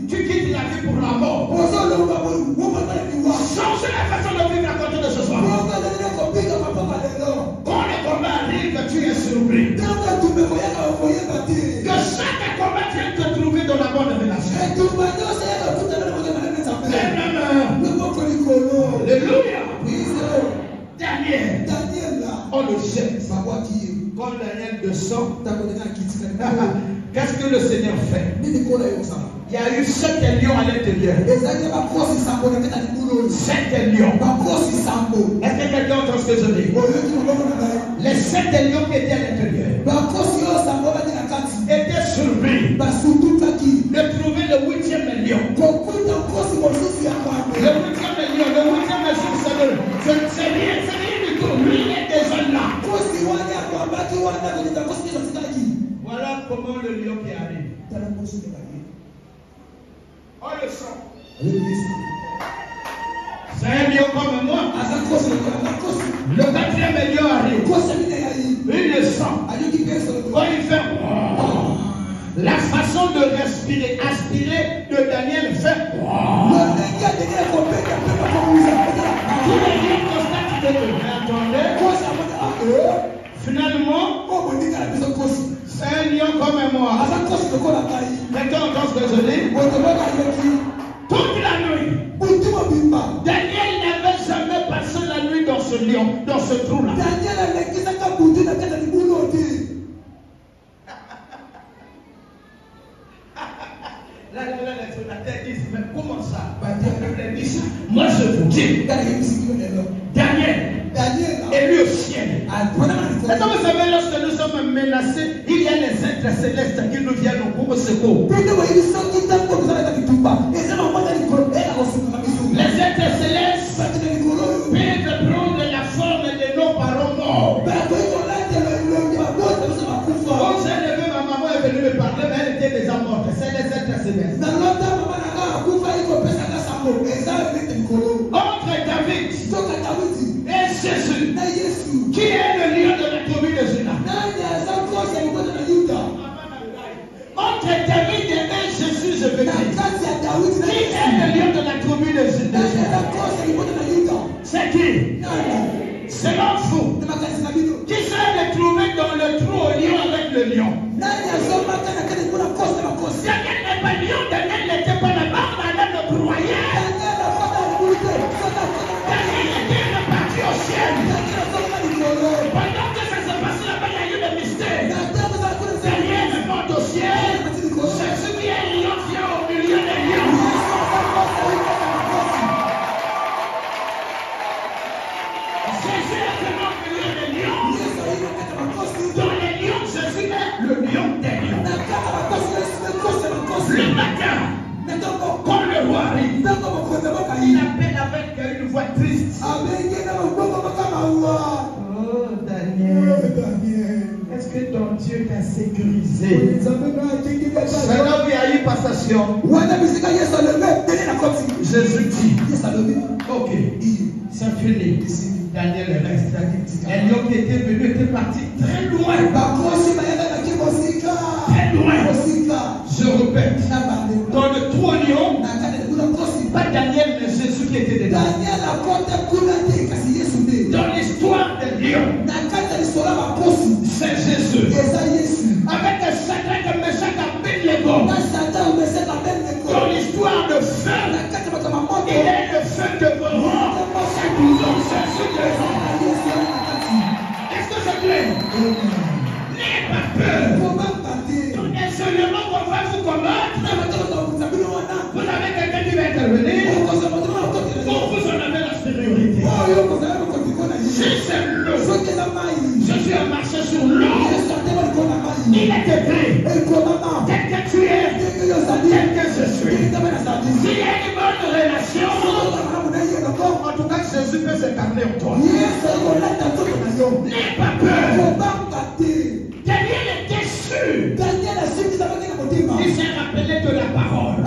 Tu quittes la vie pour la mort. Changez la façon de vivre à côté de ce soir. Quand le combat arrive, tu es surpris. Que chaque combat vienne te trouver dans la bonne relation. Alléluia. Daniel. On le jette. Quand Daniel descend, qu'est-ce que le Seigneur fait? Il y a eu 7 lions à l'intérieur. 7 lions. Est-ce que quelqu'un entend ce que je dis? Les 7 lions qui étaient à l'intérieur étaient surpris de trouver le 8e lion. Le 8e lion, le 8e lion, c'est rien du tout. Lui, il est déjà là. Voilà comment le lion qui arrive. On le sent. C'est un lion comme moi. Le 4e lion arrive. Il le sent. Quand il fait la façon de respirer, aspirer de Daniel fait tous les lions constatent que attendez. Finalement, c'est un lion comme moi. Quelqu'un entend ce que je dis? Toute la nuit, Daniel n'avait jamais passé la nuit dans ce lion, dans ce trou-là. Là, la tête dit, mais comment ça? Moi, je vous dis, Daniel est lui au ciel. Et donc, vous savez, lorsque nous sommes menacés, il y a les êtres célestes qui nous viennent au secours. Les êtres célestes peuvent prendre la forme de nos parents morts. Quand j'ai levé, ma maman est venue me parler, mais elle était déjà morte. C'est les êtres célestes. Entre David et Jésus, qui est le lion de la tribu de Juda. Entre David et Jésus, je veux dire, qui est le lion de la tribu de Juda? C'est qui? Selon vous, qui s'est retrouvé dans le trou au lion avec le lion? Daniel n'est pas lion, Daniel n'était pas là-bas, Daniel le broyait. Daniel était reparti au ciel. Pendant que ça se passait là-bas, il y a eu le mystère. Daniel monte au ciel. Jésus qui est Dieu t'a sécurisé. C'est là où il y a eu passation. Jésus dit, ok, c'est fini. Daniel reste. Et l'homme qui était venu était parti très loin. Très loin. Je répète. Dans le trognon, pas Daniel, mais Jésus qui était dedans. Dans l'histoire des lions, c'est Jésus. Avec un sacré de Meshach Abednego. Dans l'histoire de feu, il est le feu de Voran. Est-ce que c'est clair? N'ayez pas peur. Et seulement qu'on va vous combattre. Vous avez quelqu'un qui va intervenir. Vous en avez la supériorité. Si c'est l'eau, Jésus a marché sur l'eau. Il est écrit. Tel que tu es, tel que je suis. S'il y a une bonne relation, en tout cas, Jésus peut s'incarner en toi. N'aie pas peur. Daniel était sûr. Il s'est rappelé de la parole.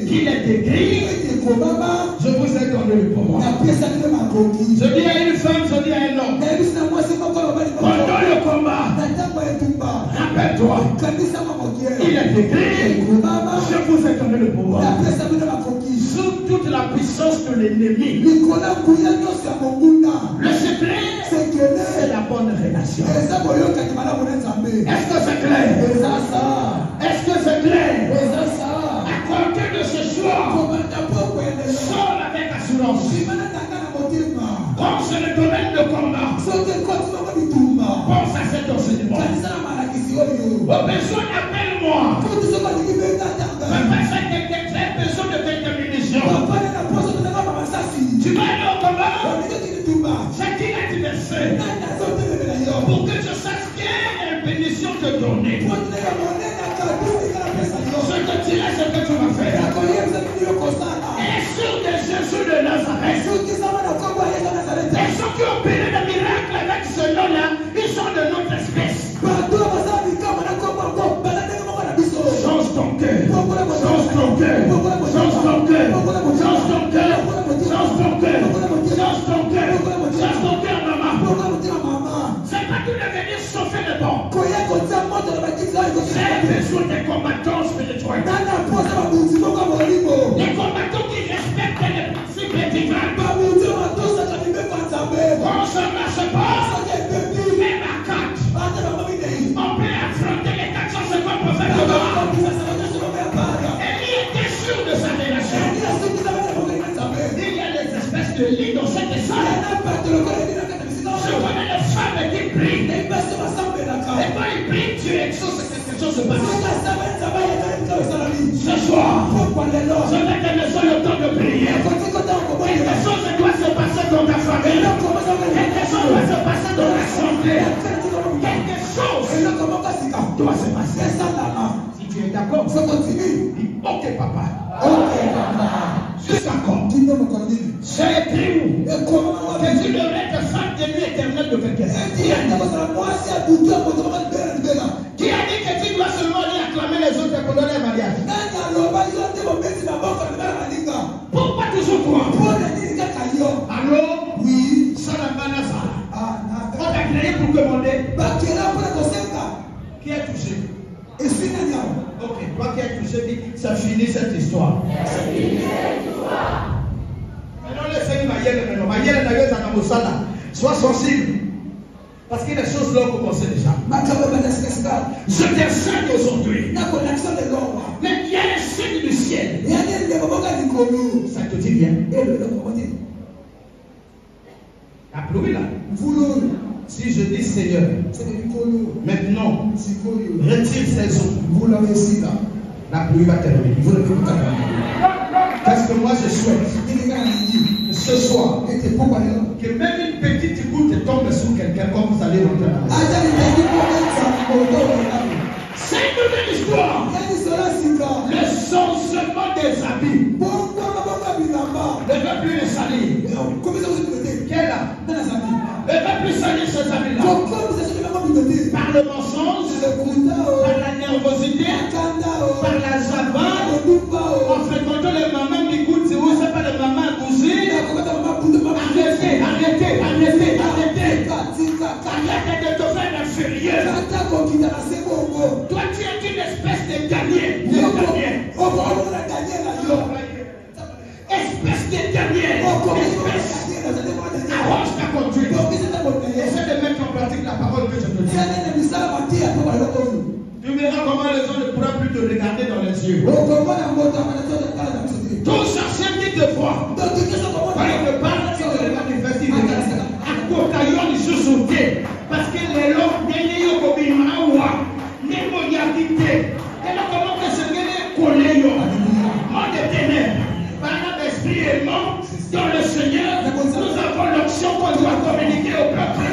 Qu'il est écrit. Je vous ai donné le pouvoir. Je dis à une femme, je dis à un homme. Pendant le combat, rappelle-toi. Il est écrit. Je vous ai donné le pouvoir. Sous toute la puissance de l'ennemi. Le secret, c'est la bonne relation. Est-ce que c'est clair? Est-ce que c'est clair? À compter de ce soir, sors avec assurance. Pense le domaine de combat. Pense à cet enseignement. Au besoin, appelle-moi. J'ai besoin de quelques munitions. Tu vas aller au combat. C'est qui l'adversaire? Pour que je sache quelle bénédiction te donner. Ce que tu as, ce que tu vas faire. Et sur de Jésus de Nazareth. Et ceux qui ont opéré le miracle avec ce nom-là, ils sont de notre espèce. Change ton cœur. Change ton cœur. Change ton cœur. Change ton cœur. Change ton cœur. Change ton cœur. Change ton cœur, maman. C'est pas tout devenir sauver le bon. J'ai besoin des combattants spirituels. Les combattants qui respectent les principes éthiques. On se marche pas. Même à 4. On peut affronter les 450 prophètes de mort. Et il était sûr de sa relation. Il y a des espèces de lits dans cette salle. Je connais les femmes qui prient. Et quand ils prient, tu exauces quelque chose se passe. Ce soir, je vais te laisser le temps de prier. Quelque chose doit se passer dans ta famille. Quelque chose doit se passer dans la santé. Quelque chose doit se passer. Si tu es d'accord, faut continuer. Ok, papa. Ok, papa. Jusqu'à quand? J'ai écrit où? Que tu devrais te faire de lui éternel de quelqu'un. Qui a dit que tu dois seulement aller acclamer les autres pour donner un mariage? Pourquoi toujours toi? Allô? Oui. Salamanasa. On t'a créé pour commander. Qui a touché? Ok, toi qui as touché, dis, ça finit cette histoire. Maintenant, laissez Mayele d'ailleurs dans Moussala. Sois sensible. Parce que les choses là, vous pensez déjà. Je t'enseigne aujourd'hui. Mais il y a les signes du ciel. Ça te dit bien. La pluie là. Si je dis Seigneur, maintenant, retire ces eaux. La pluie va terminer. Parce que moi je souhaite ce soir que même une petite goutte tombe sur quelqu'un comme vous allez rentrer dans la c'est une nouvelle histoire. Le changement des habits ne veut plus les salir. Quel âme ne veut plus salir ces habits-là. par le mensonge, par la nervosité, par la savane, en fréquentant les mamans qui goûtent, c'est vous, c'est pas les mamans cousines. Arrêtez. Arrêtez de te faire inférieur. Toi, tu es une espèce de dernier. Espèce de dernier. Arrange ta conduite. Essaie de mettre en pratique la parole que je te dis. Tu verras comment les gens ne pourront plus te regarder dans les yeux. Ton sorcier qui te voit, quand il te parle, tu te regardes effectivement. À Kotayon, ils se sautent. Parce que les lots, les lieux comme ils m'ont les moyabilités. Et là, comment que ce n'est collé, en des ténèbres, par l'esprit aimant, dans le Seigneur, nous avons l'option qu'on doit communiquer au peuple.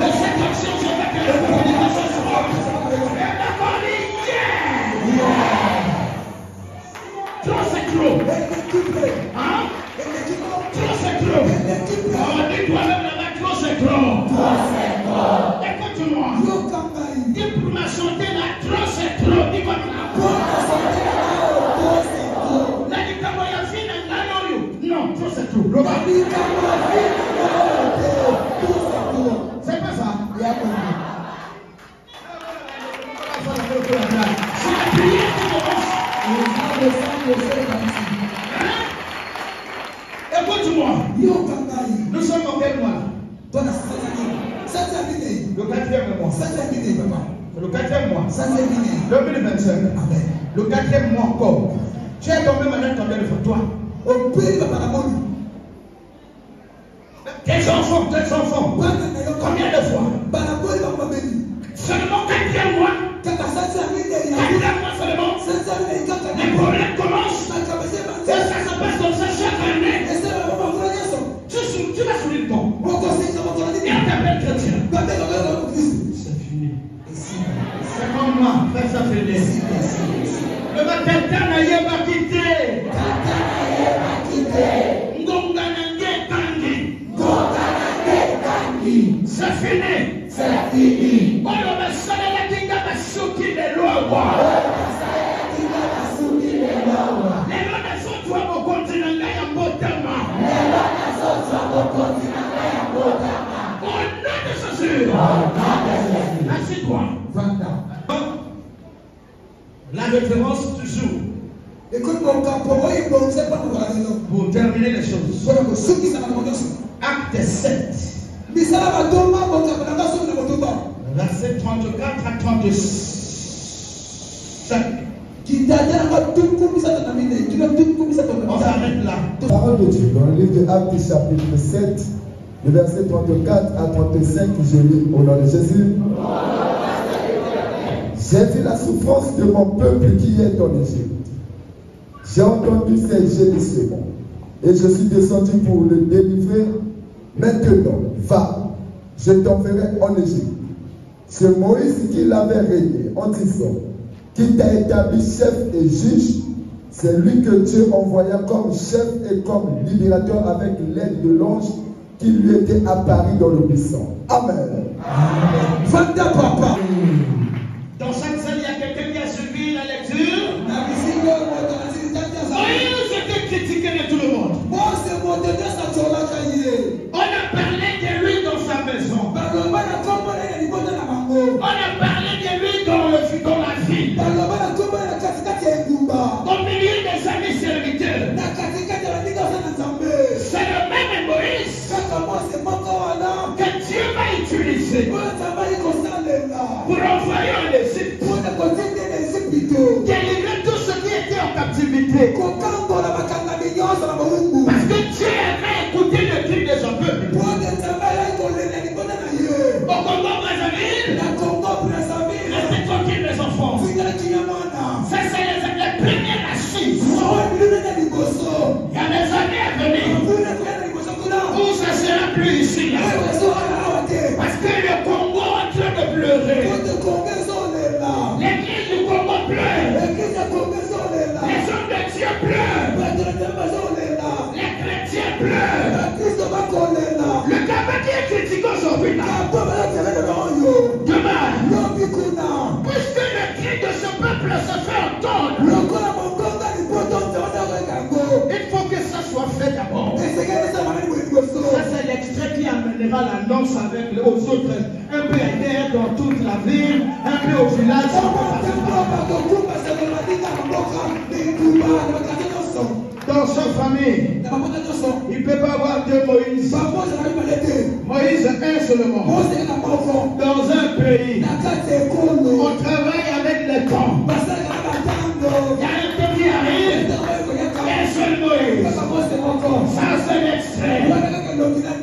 Et cette option, je veux que le communication soit. Et la communiquer. Trop c'est trop. Hein? Trop c'est trop. Oh, dis toi-même là-bas, trop c'est trop. Écoute-moi. Dis pour ma santé là, trop c'est trop. Dis-moi là. Là, dis-moi, il y a fini, non, trop c'est trop. C'est pas ça. C'est la prière qui commence. Écoute-moi. Nous sommes en quel mois? Le 4e mois. Le 4e mois. 2025. Le 4e mois encore. Tu es tombé malade combien de fois, toi? Tes enfants. Combien de fois? Seulement 4e mois. 4e mois seulement. Les problèmes commencent. Et ça se passe comme ça chaque année. Tu vas soulever le temps. Et on t'appelle chrétien. C'est fini. 50 mois, ça finit. Le matin, Tanaïe va quitter. C'est fini. On va se la dingue à souki les lois. Les lois ne sont pas au continent à Botama. Au nom de Jésus. Assieds-toi. La référence toujours. Pour terminer les choses. Acte 7. Verset 34 à 35. On s'arrête là. La parole de Dieu dans le livre de Actes chapitre 7, le verset 34 à 35, je lis au nom de Jésus. J'ai vu la souffrance de mon peuple qui est en Égypte. J'ai entendu ses gémissements et je suis descendu pour le délivrer. Maintenant, va, je t'enverrai en Égypte. C'est Moïse qui l'avait régné en disant, qui t'a établi chef et juge, c'est lui que Dieu envoya comme chef et comme libérateur avec l'aide de l'ange qui lui était apparu dans le buisson. Amen. Fanta papa. Dans cette salle, il y a quelqu'un qui a suivi la lecture. Moïse était critiqué de tout le monde. On a parlé de lui dans sa maison. On a parlé de lui dans la ville. Au milieu des amis serviteurs. C'est le même Moïse que Dieu va utiliser pour envoyer en Égypte. Délivrer tout ce qui était en captivité. Parce que Dieu aimait écouter le cri de son peuple. Au Congo Brazzaville, restez tranquille les enfants. Ça c'est les premières assises. Il y a des années à venir où ça sera plus ici. Parce que le Congo est en train de pleurer. L'église du Congo pleure. Les hommes de Dieu pleurent. Les chrétiens pleurent. Le Gabon qui est critiqué aujourd'hui là. Demain, aux autres, un peu ailleurs dans toute la ville, un peu au village. Dans sa famille, il ne peut pas avoir deux Moïse. Moïse un seulement. Dans un pays, on travaille avec les temps. Il y a un temps qui arrive, un seul Moïse. Ça c'est l'extrait.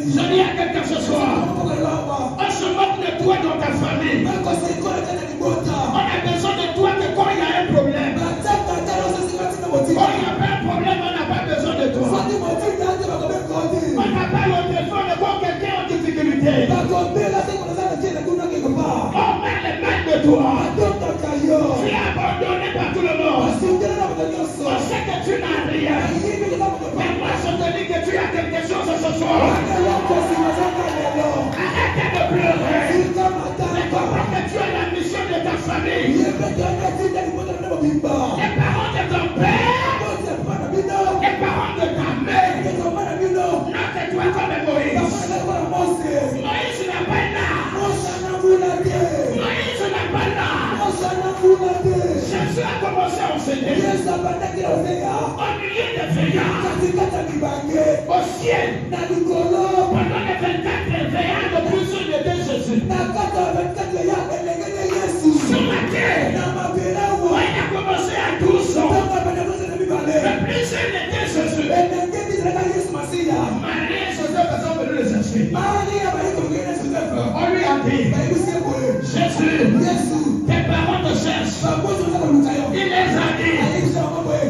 Je dis à quelqu'un ce soir, on se moque de toi dans ta famille. On a besoin de toi que quand il y a un problème. Quand il n'y a pas un problème, on n'a pas besoin de toi. On t'appelle au téléphone quand quelqu'un est en difficulté. On met les mains de toi. Tu es abandonné par tout le monde. On sait que tu n'as rien. Mais moi je te dis que tu as quelque chose ce soir. Arrête de pleurer. Mais comprends que tu as la mission de ta famille. Les parents de ton père. Les parents de ta mère. Note-toi comme Moïse. Moïse n'a pas là. Moïse n'a pas là. Jésus a commencé à enseigner. Au milieu des veillards. Au ciel. Pendant les 24 veillards de plus il était Jésus. Sur la terre. Il a commencé à 12 ans. Le plus il était Jésus. Marie et Joseph sont venus le chercher. On lui a dit, Jésus, tes parents te cherchent. Il les a dit,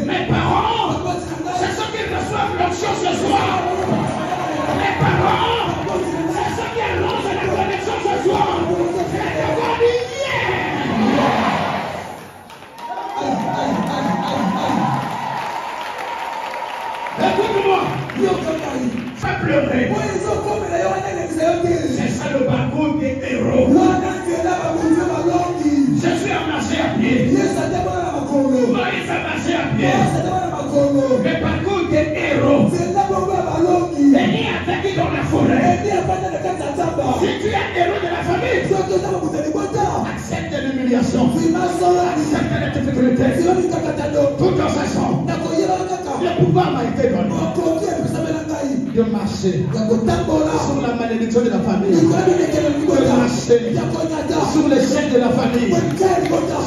mes parents, c'est ceux qui reçoivent l'onction ce soir. Mes parents, c'est ceux qui annoncent la connexion ce soir. C'est le bon écoute-moi. Ça pleurait. C'est ça le parcours des héros. Jésus a marché à pied. Moïse a marché à pied. Le parcours des héros. Élie a vécu dans la forêt. Si tu es héros de la famille, accepte l'humiliation. Accepte la difficulté. Tout en sachant. Le pouvoir m'a été donné de marcher sur la malédiction de la famille, de marcher sur les chaînes de la famille,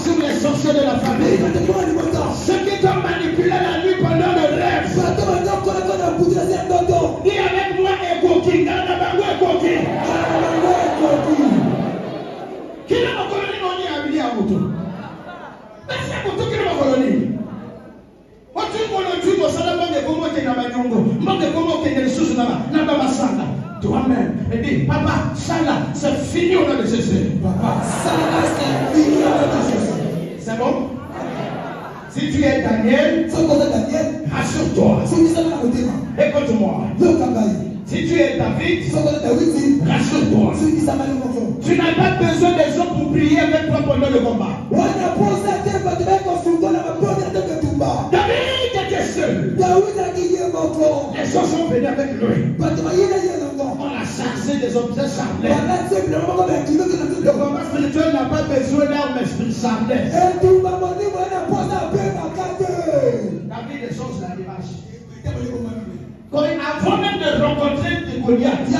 sur les sorciers de la famille, ceux qui t'ont manipulé la nuit pendant le rêve. Dis avec moi Ekoki, Ekoki. Qui est ma colonie non y a habillé à moto? Mais c'est moto qui est ma colonie. Toi-même, et dis, papa, ça là, c'est fini au nom de Jésus. Papa, ça là, c'est fini au nom de Jésus. C'est bon? Si tu es Daniel, rassure-toi. Écoute-moi. Si tu es David, rassure-toi. Tu n'as pas besoin des gens pour prier avec toi pendant le combat. David était seul. Les gens sont venus avec lui. On a chargé des objets charnels. Le combat spirituel n'a pas besoin d'armes esprits charnels. David échange la démarche. Avant même de rencontrer Goliath, c'est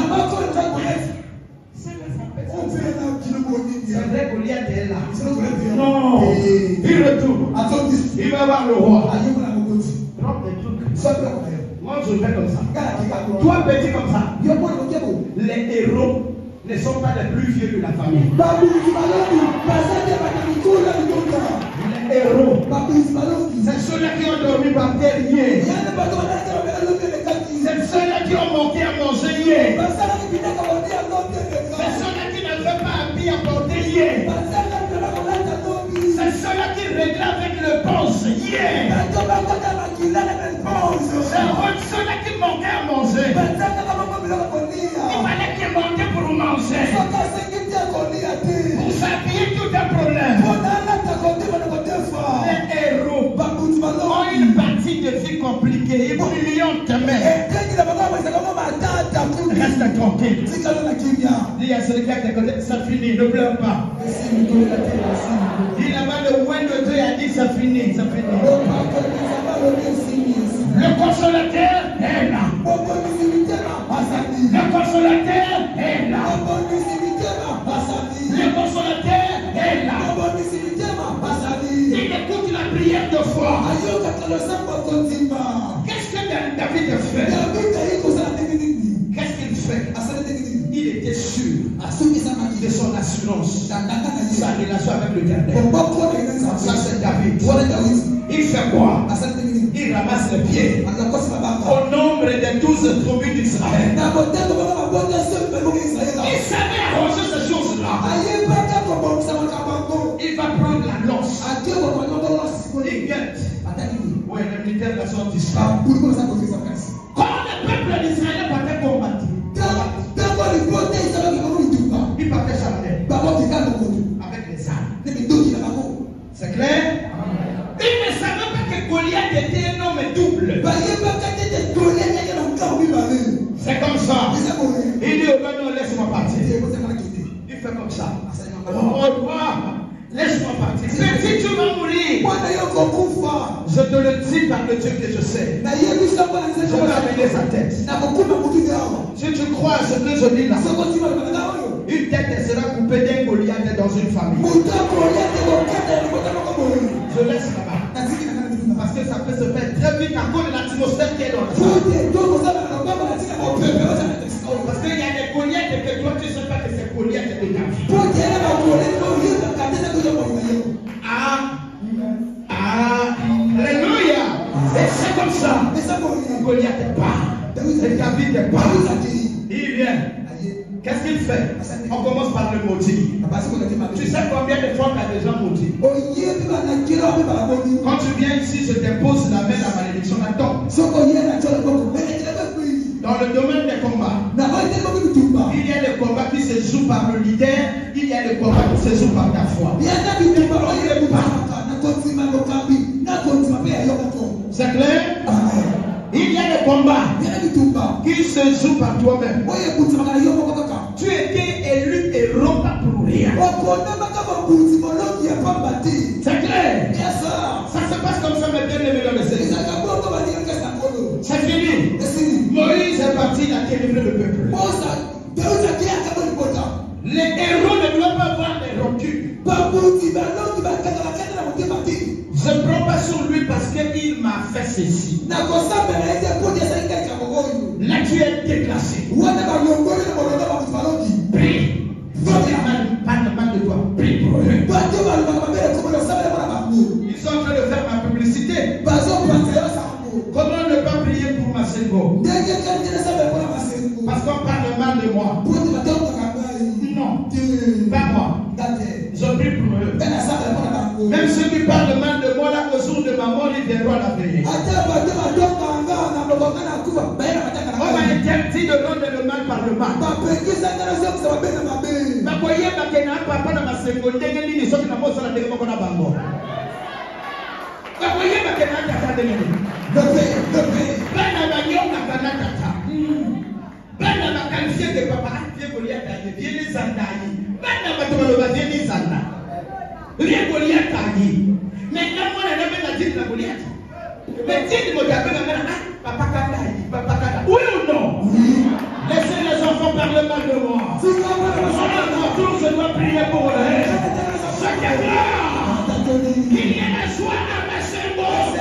vrai, Goliath est là. Non, il retourne. Il va voir le roi. Drop des trucs. Moi, je fais comme ça. Toi, petit comme ça. Les héros ne sont pas les plus vieux de la famille. Les héros, c'est ceux-là qui ont dormi par terre hier. C'est ceux-là qui ont manqué à manger hier. C'est ceux-là qui ne veulent pas habiller à porter hier. C'est ceux-là qui réglaient avec le ponce hier. C'est ceux-là qui manquaient à manger. Il fallait qu'ils manquaient pour manger. Pour s'habiller, tout un problème. Les héros ont une partie de vie compliquée. Ils brillent en ta main. Reste tranquille. Dis à celui qui est à tes côtés, ça finit, ne pleure pas. Dis là-bas, le point de Dieu a dit, ça finit, ça finit. Le consolateur est là. Le consolateur est là. Le consolateur est là. Il écoute la prière de foi. Qu'est-ce que David a fait? Qu'est-ce qu'il fait? Il était sûr de son assurance, sa relation avec le Dieu. Ça c'est David. Il fait quoi? Il ramasse les pieds au nombre des 12 tribus d'Israël. Il savait arranger ces choses-là. Il va prendre la lance. Il guette. Oui, les militaires là sont disparus. Quand le peuple d'Israël partait combattre, il partait jamais avec les armes. C'est clair? Il ne savait pas que Goliath était un homme double. C'est comme ça. Il dit au gars, non, laisse-moi partir. Il fait comme ça. Oh, laisse-moi partir. Si tu vas mourir, je te le dis par le Dieu que je sais. Je vais amener sa tête. Si tu crois à ce que je dis là, une tête sera coupée d'un Goliath dans une famille. Je laisse là-bas. Parce que ça peut se faire très vite à cause de l'atmosphère qui est dans le parce qu'il y a des Goliaths et que toi tu ne sais pas que c'est Goliath de ta vie. Alléluia. Et c'est comme ça. Goliath part. Et David est part. Il vient. Qu'est-ce qu'il fait? On commence par le maudit. Tu sais combien de fois tu as déjà maudit? Quand tu viens ici, je t'impose la main à la malédiction. Attends. Dans le domaine des combats, il y a le combat qui se joue par le leader, il y a le combat qui se joue par ta foi. C'est clair? Il y a le combat qui se joue par toi-même. Tu étais élu héros pas pour rien. C'est clair? Ça se passe comme ça maintenant, les dans le Seigneur. C'est fini. Moïse est parti, il a délivré le peuple. Les héros ne doivent pas avoir des rancunes. Je ne prends pas sur lui parce qu'il m'a fait ceci. Là, tu es déclassé. Prie. Parle mal de toi. Prie pour eux. Ils sont en train de faire ma publicité. Comment ne pas prier pour ma Sengo? Parce qu'on parle mal de moi. Non, pas moi. Je prie pour eux. Même ceux qui parlent mal de moi, là, au jour de ma mort, ils viendront à la veille. On m'a interdit de rendre le mal par le mal. Oui ou non? Laissez les enfants parler mal de moi. Je dois prier pour eux. Chaque heure, qu'il y ait la joie à ma seconde.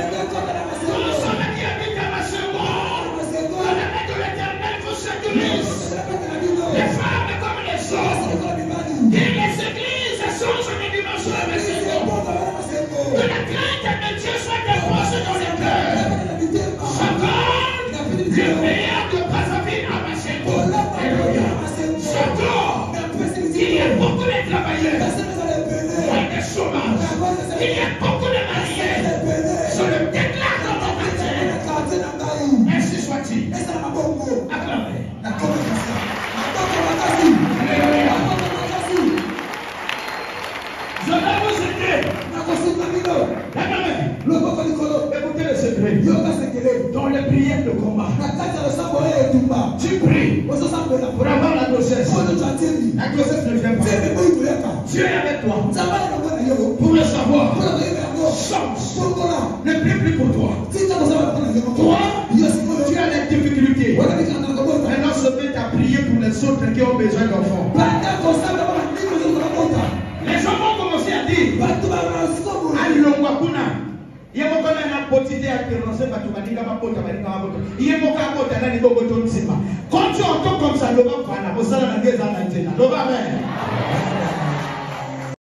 Nous sommes qui habitent à ma seconde. Dans la main de l'Éternel vous sécurise. Les femmes comme les hommes. Et les églises changent de dimension à ma seconde. Que la crainte de Dieu soit déposée dans les cœurs. J'accorde le meilleur de Brazzaville à ma seconde. J'accorde qu'il y a beaucoup de travailleurs. Des chômages. Il y a beaucoup de mariés. Je le déclare dans mon quartier. Ainsi soit-il. Acclamez. Je vais vous aider. Écoutez le secret. Dans les prières de combat, tu pries pour avoir la grossesse. La pas. Dieu est avec toi. Pour le savoir. Change. Ne prie plus pour toi. Toi, tu as des difficultés. Maintenant, se met à prier pour les autres qui ont besoin d'enfants. Les gens vont commencer à dire quand tu entends comme ça,